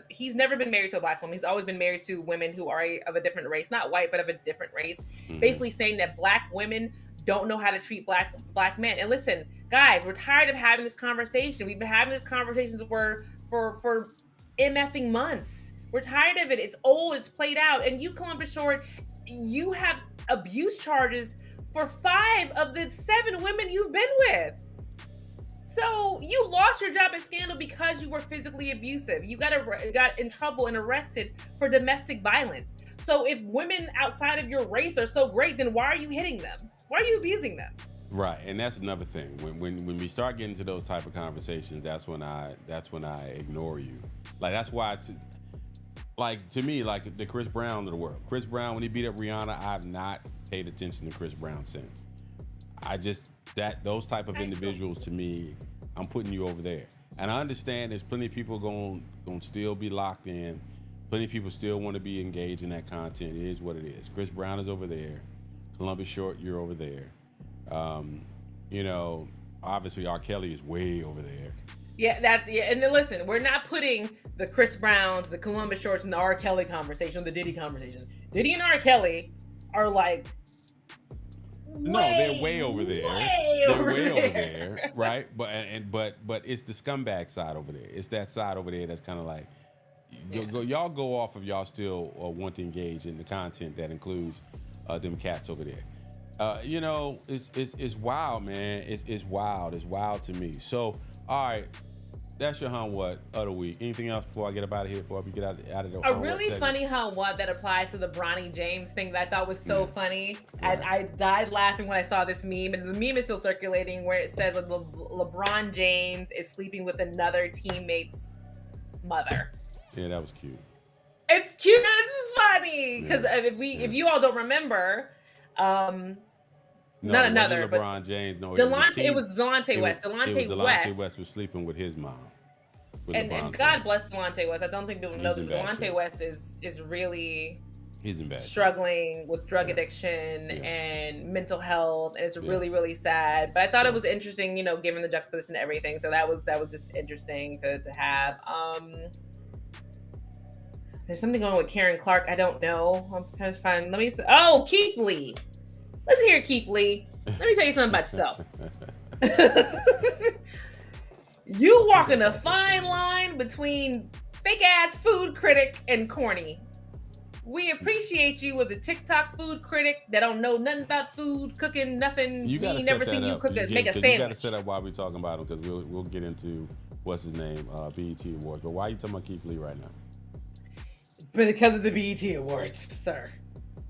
he's never been married to a black woman. He's always been married to women who are of a different race, not white, but of a different race. Mm-hmm. Basically saying that black women don't know how to treat black men. And listen, guys, we're tired of having this conversation. We've been having this conversations for MFing months. We're tired of it. It's old. It's played out. And you, Columbus Short, you have abuse charges for 5 of the 7 women you've been with. So you lost your job at Scandal because you were physically abusive. You got in trouble and arrested for domestic violence. So if women outside of your race are so great, then why are you hitting them? Why are you abusing them? Right, and that's another thing. When we start getting to those type of conversations, that's when I ignore you. Like that's why it's like to me like the Chris Brown of the world. Chris Brown when he beat up Rihanna, I've not paid attention to Chris Brown since. I just those type of individuals to me, I'm putting you over there. And I understand there's plenty of people going still be locked in. Plenty of people still want to be engaged in that content. It is what it is. Chris Brown is over there. Columbus Short, you're over there. Obviously R. Kelly is way over there. Yeah, and then listen, we're not putting the Chris Browns, the Columbus Shorts, and the R. Kelly conversation, the Diddy conversation. Diddy and R. Kelly are like they're way over there. They're way over there, right? But it's the scumbag side over there. It's that side over there that's kind of like y'all go off if y'all still want to engage in the content that includes them cats over there. It's wild, man. It's wild. It's wild to me. So, all right, that's your what of the week. Anything else before I get up out of here? Before we get out of the a really funny what that applies to the Bronny James thing that I thought was so funny. Right. I died laughing when I saw this meme, and the meme is still circulating where it says LeBron James is sleeping with another teammate's mother. Yeah, that was cute. It's cute. It's funny because if you all don't remember. Not another, LeBron James. No, it was Delonte West. Delonte West was sleeping with his mom. And God bless Delonte West. I don't think people know that Delonte West is really struggling with drug addiction and mental health, and it's really, really sad. But I thought it was interesting, given the juxtaposition to everything. So that was just interesting to have. There's something going on with Karen Clark. I don't know. I'm trying to find. Keith Lee. Listen here, Keith Lee. Let me tell you something about yourself. You walking a fine line between fake ass food critic and corny. We appreciate you with a TikTok food critic that don't know nothing about food, cooking, nothing. We ain't never seen you make a sandwich. You got to set up while we're talking about him because we'll get into what's his name, BET Awards. But why are you talking about Keith Lee right now? Because of the BET Awards, sir.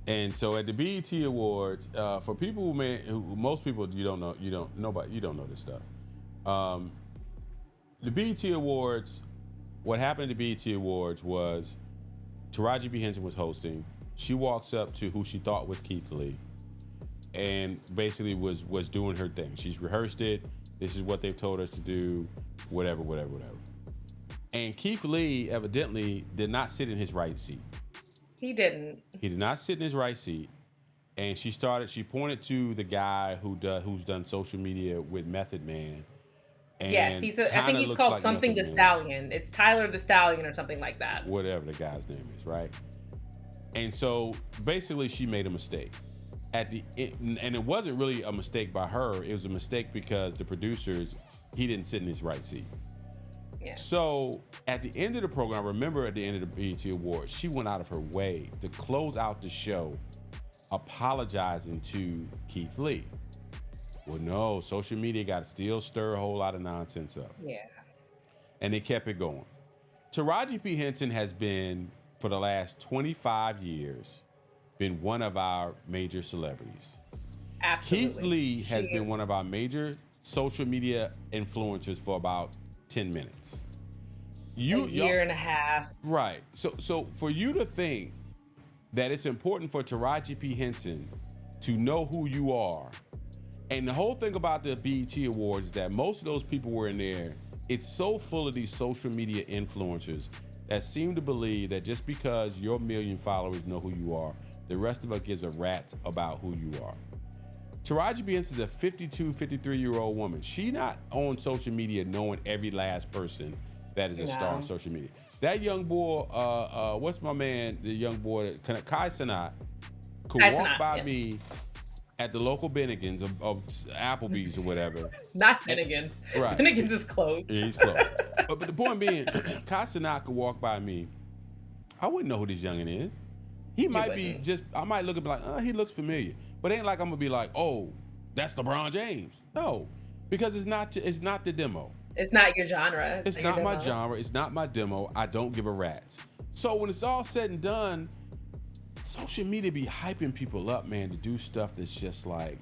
And so at the BET Awards, for people most people you don't know this stuff. The BET Awards, what happened at the BET Awards was Taraji P. Henson was hosting. She walks up to who she thought was Keith Lee and basically was doing her thing. She's rehearsed it. This is what they've told us to do, whatever. And Keith Lee evidently did not sit in his right seat. He didn't. He did not sit in his right seat. And she pointed to the guy who's done social media with Method Man. And yes, I think he's called something the Stallion. It's Tyler the Stallion or something like that. Whatever the guy's name is, right? And so basically she made a mistake. And it wasn't really a mistake by her. It was a mistake because the producers, he didn't sit in his right seat. Yeah. So at the end of the program, remember at the end of the BET Awards, she went out of her way to close out the show apologizing to Keith Lee. Well, no, social media got to still stir a whole lot of nonsense up. Yeah. And they kept it going. Taraji P. Henson has been, for the last 25 years, been one of our major celebrities. Absolutely. Keith Lee has been one of our major social media influencers for about 10 minutes. A year and a half. Right. So for you to think that it's important for Taraji P. Henson to know who you are And the whole thing about the BET Awards is that most of those people were in there. It's so full of these social media influencers that seem to believe that just because your 1 million followers know who you are, the rest of us gives a rat's about who you are. Taraji P. Henson is a 52, 53-year-old woman. She not on social media knowing every last person that is a star on social media. That young boy, what's my man, the young boy, Kai Cenat, could walk by me at the local Bennigan's of Applebee's or whatever. Not Bennigan's. Right. Bennigan's is closed. Yeah, he's closed. but the point being, Kai Cenat could walk by me. I wouldn't know who this youngin' is. He might be just, I might look and be like, he looks familiar. But it ain't like I'm gonna be like, oh, that's LeBron James. No, because it's not the demo. It's not your genre. It's not my genre. It's not my demo. I don't give a rat's. So when it's all said and done, social media be hyping people up, man, to do stuff that's just like,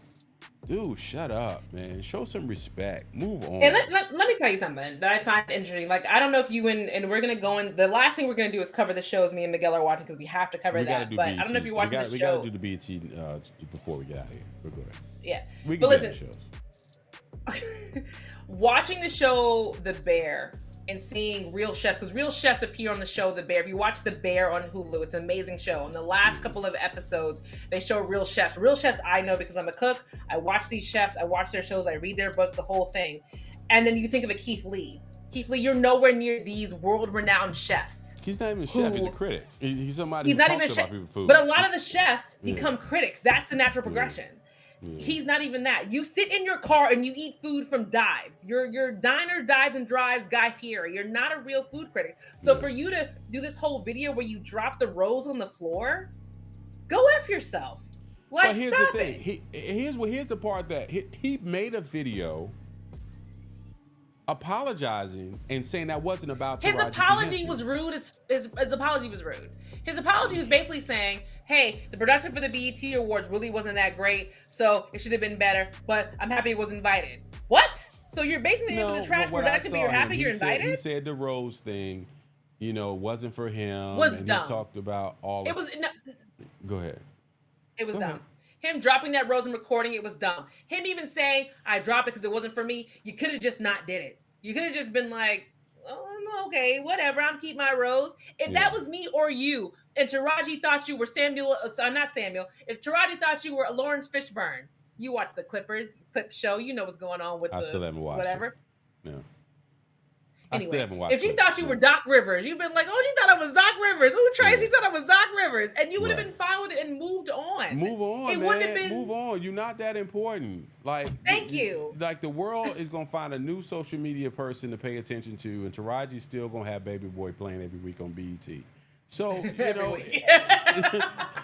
dude, shut up, man. Show some respect. Move on. And let me tell you something that I find interesting. Like, I don't know if you and we're going to go in. The last thing we're going to do is cover the shows me and Miguel are watching because we have to cover that. But I don't know if you're watching the show. We got to do the BET before we get out of here. We're good. Yeah. We can get the shows. Watching the show The Bear and seeing real chefs, because real chefs appear on the show The Bear. If you watch The Bear on Hulu, it's an amazing show. In the last couple of episodes, they show real chefs. Real chefs I know because I'm a cook. I watch these chefs. I watch their shows. I read their books, the whole thing. And then you think of a Keith Lee. Keith Lee, you're nowhere near these world-renowned chefs. He's not even a chef. He's a critic. He's somebody who not talks even about people's food. But a lot of the chefs become critics. That's the natural progression. Yeah. He's not even that. You sit in your car and you eat food from Dives. You're diner, dives, and drives Guy Fieri. You're not a real food critic. So for you to do this whole video where you drop the rolls on the floor, go F yourself. Like, but here's stop the thing. it. Here's the part that he made a video apologizing and saying that wasn't about his Taraji apology was rude. His apology was rude. His apology was basically saying, hey, the production for the BET Awards really wasn't that great, so it should have been better, but I'm happy it was invited. What? So you're basically it was a trash production, but you're happy you're invited? He said the Rose thing, wasn't for him. Was and dumb. He talked about all it was no, Go ahead. It was Go dumb. ahead. Him dropping that Rose and recording it was dumb. Him even saying, I dropped it because it wasn't for me, you could have just not did it. You could have just been like, oh, okay, whatever, I'm keep my Rose. If that was me or you, and Taraji thought you were not Samuel, if Taraji thought you were Lawrence Fishburne, you watch the clip show, you know what's going on with I still haven't watched whatever. It. Yeah. Anyway, I still haven't watched if she thought you were Doc Rivers, you've been like, oh, she thought I was Doc Rivers. Ooh, Tracy thought I was Doc Rivers. And you would have been fine with it and moved on. Move on, it man. Wouldn't have been... Move on. You're not that important. Like, thank you. Like, the world is going to find a new social media person to pay attention to, and Taraji's still going to have Baby Boy playing every week on BET. So,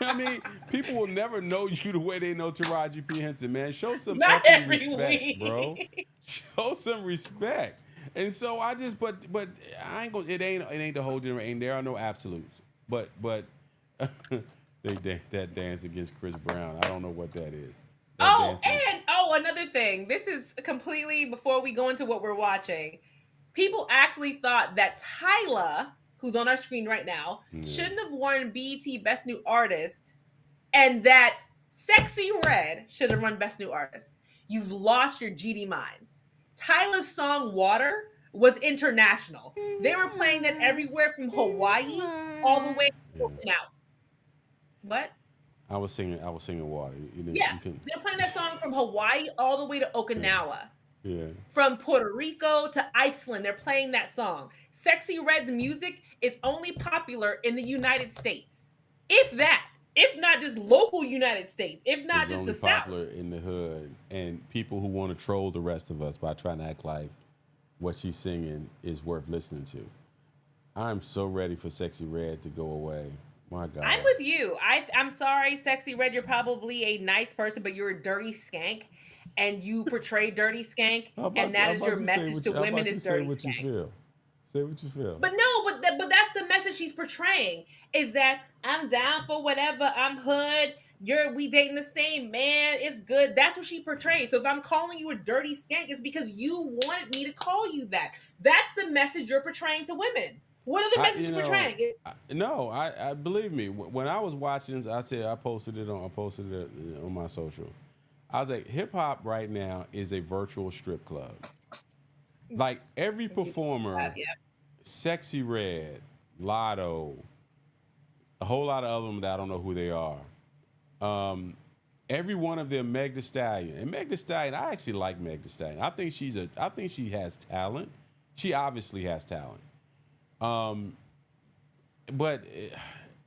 I mean, people will never know you the way they know Taraji P. Henson, man. Show some effing respect, bro. Show some respect. And so I just, but I ain't gonna. It ain't the whole generation. There are no absolutes. But that dance against Chris Brown. I don't know what that is. Another thing. This is completely before we go into what we're watching. People actually thought that Tyla, who's on our screen right now, shouldn't have won BET Best New Artist, and that Sexy Red should have won Best New Artist. You've lost your GD minds. Tyla's song Water was international. They were playing that everywhere from Hawaii all the way to Okinawa. What? I was singing Water. They're playing that song from Hawaii all the way to Okinawa. Yeah. From Puerto Rico to Iceland, they're playing that song. Sexy Red's music is only popular in the United States. If that. If not just local United States, if not just the South. It's only popular in the hood, and people who want to troll the rest of us by trying to act like what she's singing is worth listening to. I'm so ready for Sexy Red to go away. My God. I'm with you. I'm sorry, Sexy Red, you're probably a nice person, but you're a dirty skank, and you portray dirty skank, and that is your message to women is dirty skank. Say what you feel. But no, but that's the message she's portraying, is that I'm down for whatever, I'm hood, we dating the same man, it's good. That's what she portrays. So if I'm calling you a dirty skank, it's because you wanted me to call you that. That's the message you're portraying to women. What are the messages you're portraying? I believe me. When I was watching, I posted it on my social. I was like, hip hop right now is a virtual strip club. Like every performer, Yeah. Sexy Red, Lotto, a whole lot of other them that I don't know who they are. Every one of them, Meg Thee Stallion, and Meg Thee Stallion, I actually like Meg Thee Stallion. I think she has talent. She obviously has talent. But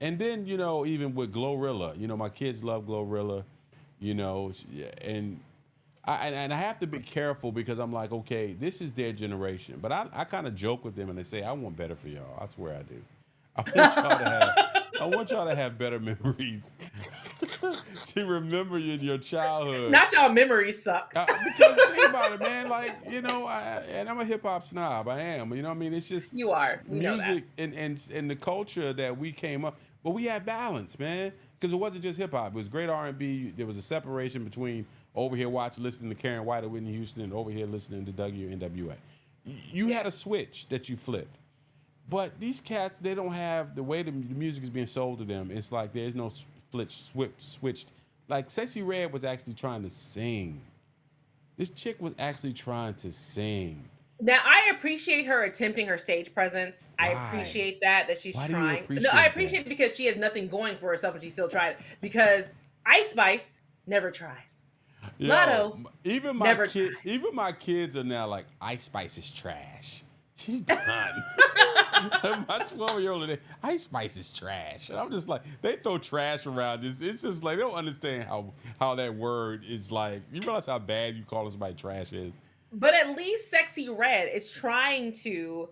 and then even with Glorilla, my kids love Glorilla, and I have to be careful because I'm like, okay, this is their generation. But I kind of joke with them and they say, I want better for y'all. I swear I do. I want y'all to have better memories to remember your childhood. Not y'all memories suck. Because think about it, man. Like and I'm a hip hop snob. I am. You know what I mean? It's just You are. We music and the culture that we came up. But we had balance, man. Because it wasn't just hip hop. It was great R&B. There was a separation between over here listening to Karen White or Whitney Houston, and over here listening to NWA. You had a switch that you flipped. But these cats, they don't have the way the music is being sold to them. It's like there's no switched. Like Sexy Red was actually trying to sing. This chick was actually trying to sing. Now I appreciate her attempting her stage presence. Why? I appreciate that she's Why trying. Do you No, I that? appreciate it because she has nothing going for herself and she still tried it. Because Ice Spice never tries. Lotto even my kids are now like, Ice Spice is trash. She's done. My 12-year-old, Ice Spice is trash. And I'm just like, they throw trash around. It's just like, they don't understand how that word is like. You realize how bad you call somebody trash is? But at least Sexy Red is trying to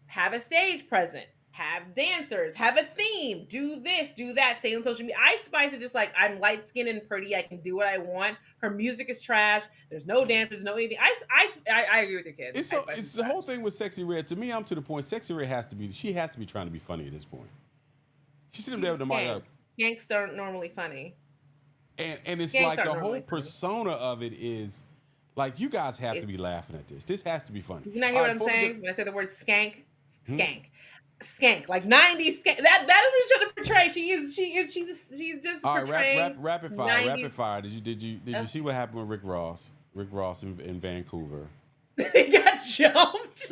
have a stage present, have dancers, have a theme, do this, do that, stay on social media. Ice Spice is just like, I'm light skinned and pretty. I can do what I want. Her music is trash. There's no dance. There's no anything. I agree with your kids. It's the whole thing with Sexy Red. To me, I'm to the point. Sexy Red has to be trying to be funny at this point. She's sitting there with the mic up. Skanks aren't normally funny. And it's like the whole persona of it is like, you guys have to be laughing at this. This has to be funny. You not hear what I'm saying when I say the word skank? Skank, like 90s skank. That is what she's trying to portray. She's just all portraying. All right, rapid fire. Did you see what happened with Rick Ross? Rick Ross in Vancouver. He got jumped.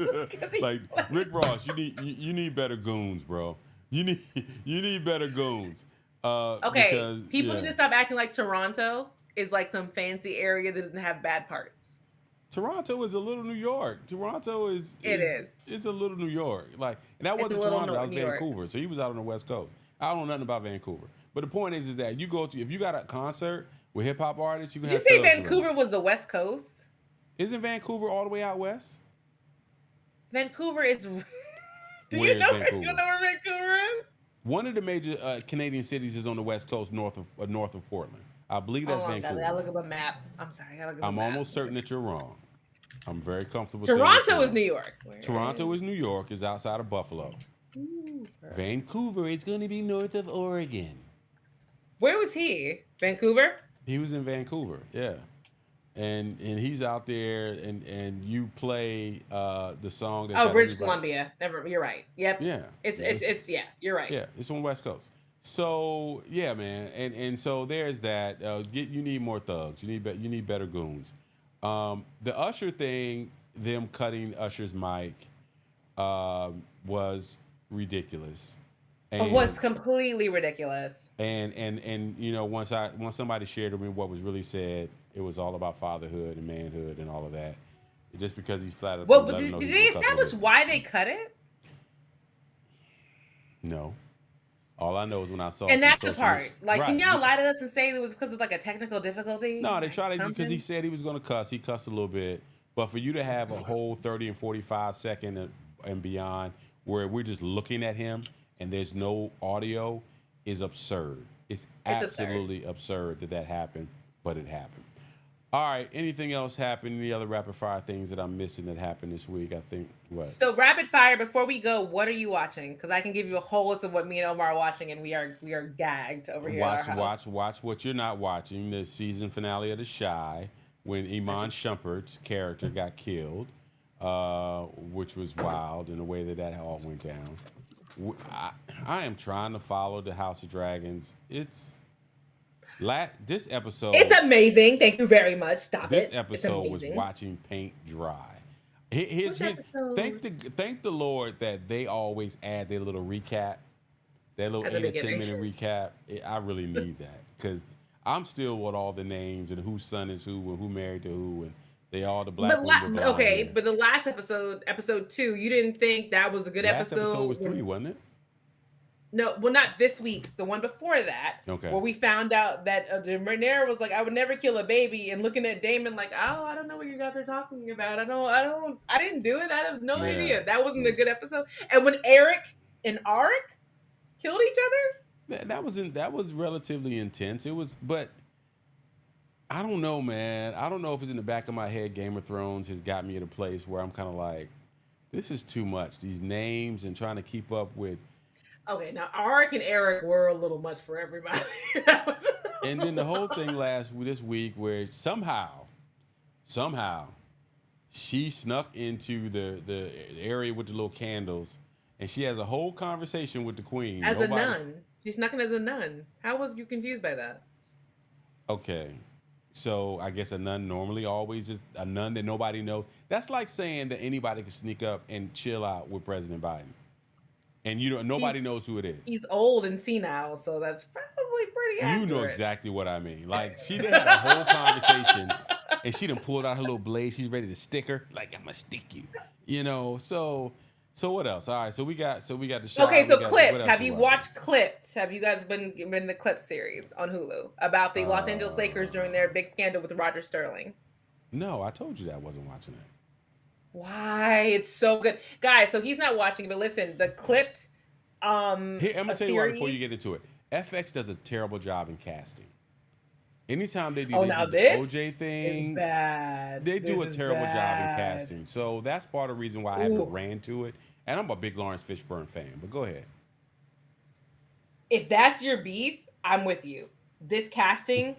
Like, Rick Ross, you need better goons, bro. You need better goons. Okay, because, people need to stop acting like Toronto is like some fancy area that doesn't have bad parts. Toronto is a little New York. Toronto is it's a little New York. Like, and that wasn't Toronto, that was Vancouver. So he was out on the West Coast. I don't know nothing about Vancouver. But the point is that if you got a concert with hip hop artists, you can have. You say Vancouver was the West Coast? Isn't Vancouver all the way out west? Vancouver is. You know where Vancouver is? One of the major Canadian cities is on the West Coast, north of Portland. I believe that's Vancouver. I gotta look up a map. I'm sorry, I gotta look up a map. I'm almost certain that you're wrong. I'm very comfortable. Toronto is New York. Toronto is New York. Is outside of Buffalo. Ooh, Vancouver is going to be north of Oregon. Where was he? Vancouver? He was in Vancouver. Yeah. And he's out there, and you play the song that. British Columbia. You're right. Yep. Yeah. It's you're right. Yeah, it's on the West Coast. So yeah, man, and so there's that. You need more thugs. You need better goons. The Usher thing, them cutting Usher's mic, was ridiculous. It was completely ridiculous. And once somebody shared with me what was really said, it was all about fatherhood and manhood and all of that. Just because he's flat. Well, but did they establish why they cut it? No. All I know is when I saw. And that's the part. Like, right. Can y'all lie to us and say it was because of like a technical difficulty? No, they tried to, because he said he was going to cuss. He cussed a little bit. But for you to have a whole 30 and 45 second and beyond where we're just looking at him and there's no audio is absurd. It's absolutely absurd that happened, but it happened. All right. Anything else happened? Any other rapid fire things that I'm missing that happened this week? I think what? So rapid fire. Before we go, what are you watching? Because I can give you a whole list of what me and Omar are watching, and we are gagged over here. Watch what you're not watching. The season finale of The Chi, when Iman Shumpert's character got killed, which was wild in the way that all went down. I am trying to follow the House of Dragons. This episode. It's amazing. Thank you very much. Stop This it. episode was watching paint dry. Which episode? Thank the Lord that they always add their little recap, that little 8 or 10 minute recap. I really need that because I'm still with all the names and whose son is who and who married to who, and they all the black women. Okay, but the last episode, episode 2, you didn't think that was a good episode? Last episode was 3, wasn't it? No, well, not this week's. The one before that, okay, where we found out that Rhaenyra was like, "I would never kill a baby," and looking at Damon like, "Oh, I don't know what you guys are talking about. I didn't do it. I have no idea." That wasn't a good episode. And when Eric and Arik killed each other, that was relatively intense. It was, but I don't know, man. I don't know if it's in the back of my head. Game of Thrones has got me at a place where I'm kind of like, this is too much. These names and trying to keep up with. Okay, now Arik and Eric were a little much for everybody. And then the whole thing this week where somehow she snuck into the area with the little candles and she has a whole conversation with the queen. As a nun. She snuck in as a nun. How was you confused by that? Okay. So I guess a nun normally always is a nun that nobody knows. That's like saying that anybody can sneak up and chill out with President Biden. And nobody knows who it is. He's old and senile, so that's probably pretty accurate. You know exactly what I mean. Like she done had a whole conversation, and she done pulled out her little blade. She's ready to stick her. Like I'm gonna stick you. So what else? All right. So we got the show. Okay. So Clipped. Have you watched Clipped? Have you guys been the Clipped series on Hulu about the Los Angeles Lakers during their big scandal with Roger Sterling? No, I told you that I wasn't watching it. Why? It's so good. Guys, so he's not watching it, but listen, the Clipped Here, I'm gonna tell you why before you get into it. FX does a terrible job in casting. Anytime they do, the OJ thing, they do a terrible job in casting. So that's part of the reason why I haven't ran to it. And I'm a big Lawrence Fishburne fan, but go ahead. If that's your beef, I'm with you. This casting,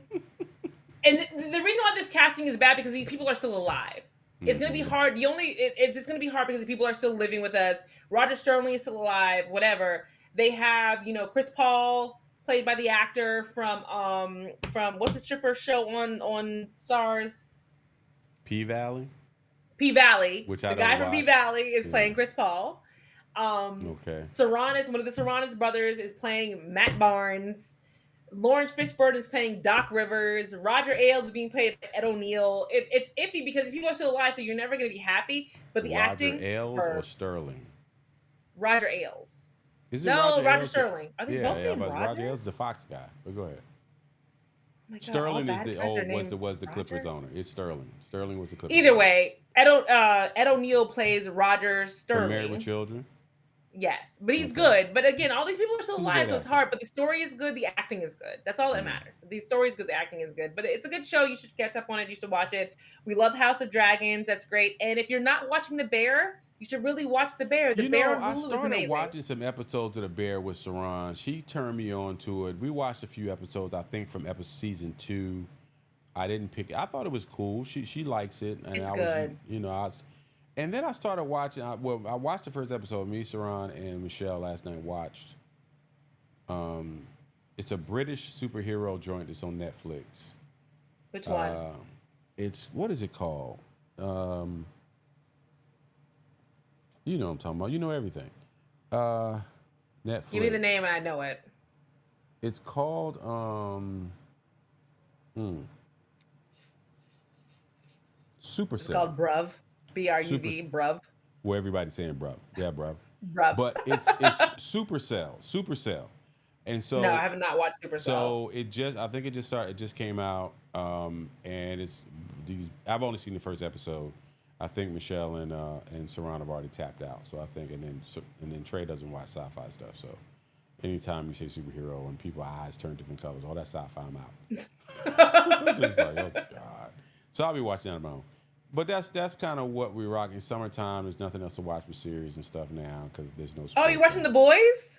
and the reason why this casting is bad because these people are still alive. It's going to be hard. It's just going to be hard because the people are still living with us. Roger Sterling is still alive, whatever. They have, Chris Paul, played by the actor from what's the stripper show on Stars? P-Valley? P-Valley. Which the guy from P-Valley is playing Chris Paul. Okay. Serranis, one of the Serranis brothers, is playing Matt Barnes. Lawrence Fishburne is playing Doc Rivers. Roger Ailes is being played by Ed O'Neill. It's iffy because people are still alive, so you're never going to be happy. But the acting. Roger Ailes or Sterling? Roger Ailes. Is it Roger Sterling. Are they both named Roger? Roger Ailes is the Fox guy. But go ahead. Oh my God, Sterling was the Clippers owner. It's Sterling. Sterling was the Clippers. Either way, Ed O'Neill plays Roger Sterling. Married with Children. Yes, but he's good. But again, all these people are still alive, so it's hard. But the story is good. The acting is good. That's all that matters. The story is good. The acting is good. But it's a good show. You should catch up on it. You should watch it. We love House of Dragons. That's great. And if you're not watching The Bear, you should really watch The Bear. The Bear on Hulu is amazing. I started watching some episodes of The Bear with Saran. She turned me on to it. We watched a few episodes, I think, from season 2. I didn't pick it. I thought it was cool. She likes it. And it's good. And then I started watching. I watched the first episode. Me, Saran, and Michelle last night watched. It's a British superhero joint that's on Netflix. Which one? What is it called? You know what I'm talking about. You know everything. Netflix. Give me the name and I know it. It's called Supercell. It's called Bruv. BRUV, Bruv. Where everybody's saying Bruv. Yeah, Bruv. Bruv. But it's Supercell. And so no, I have not watched Supercell. So it just came out. And I've only seen the first episode. I think Michelle and Saran have already tapped out. So I think, and then Trey doesn't watch sci-fi stuff. So anytime you say superhero and people's eyes turn different colors, all that sci-fi, I'm out. Just like, oh God. So I'll be watching that on my own. But that's kind of what we're rocking. Summertime, there's nothing else to watch with series and stuff now because there's no. Oh, you watching The Boys?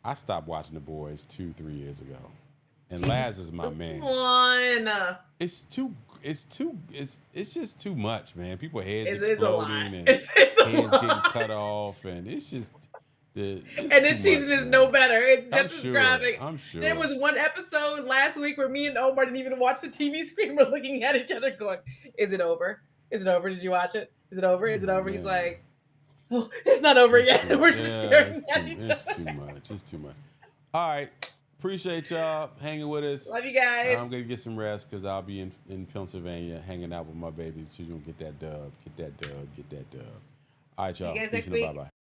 I stopped watching The Boys 2-3 years ago, and Laz is my man. Come It's just too much, man. People heads it's exploding and it's heads getting cut off, and it's just And this season is no better. It's just as graphic. I'm sure. There was one episode last week where me and Omar didn't even watch the TV screen. We're looking at each other going, is it over? Is it over? Did you watch it? Is it over? Is it over? He's like, oh, it's not over yet. We're just staring at each other. It's too much. It's too much. All right. Appreciate y'all hanging with us. Love you guys. I'm going to get some rest because I'll be in Pennsylvania hanging out with my baby. She's going to get that dub. Get that dub. Get that dub. All right, y'all. See you guys Peace next week. Bye-bye.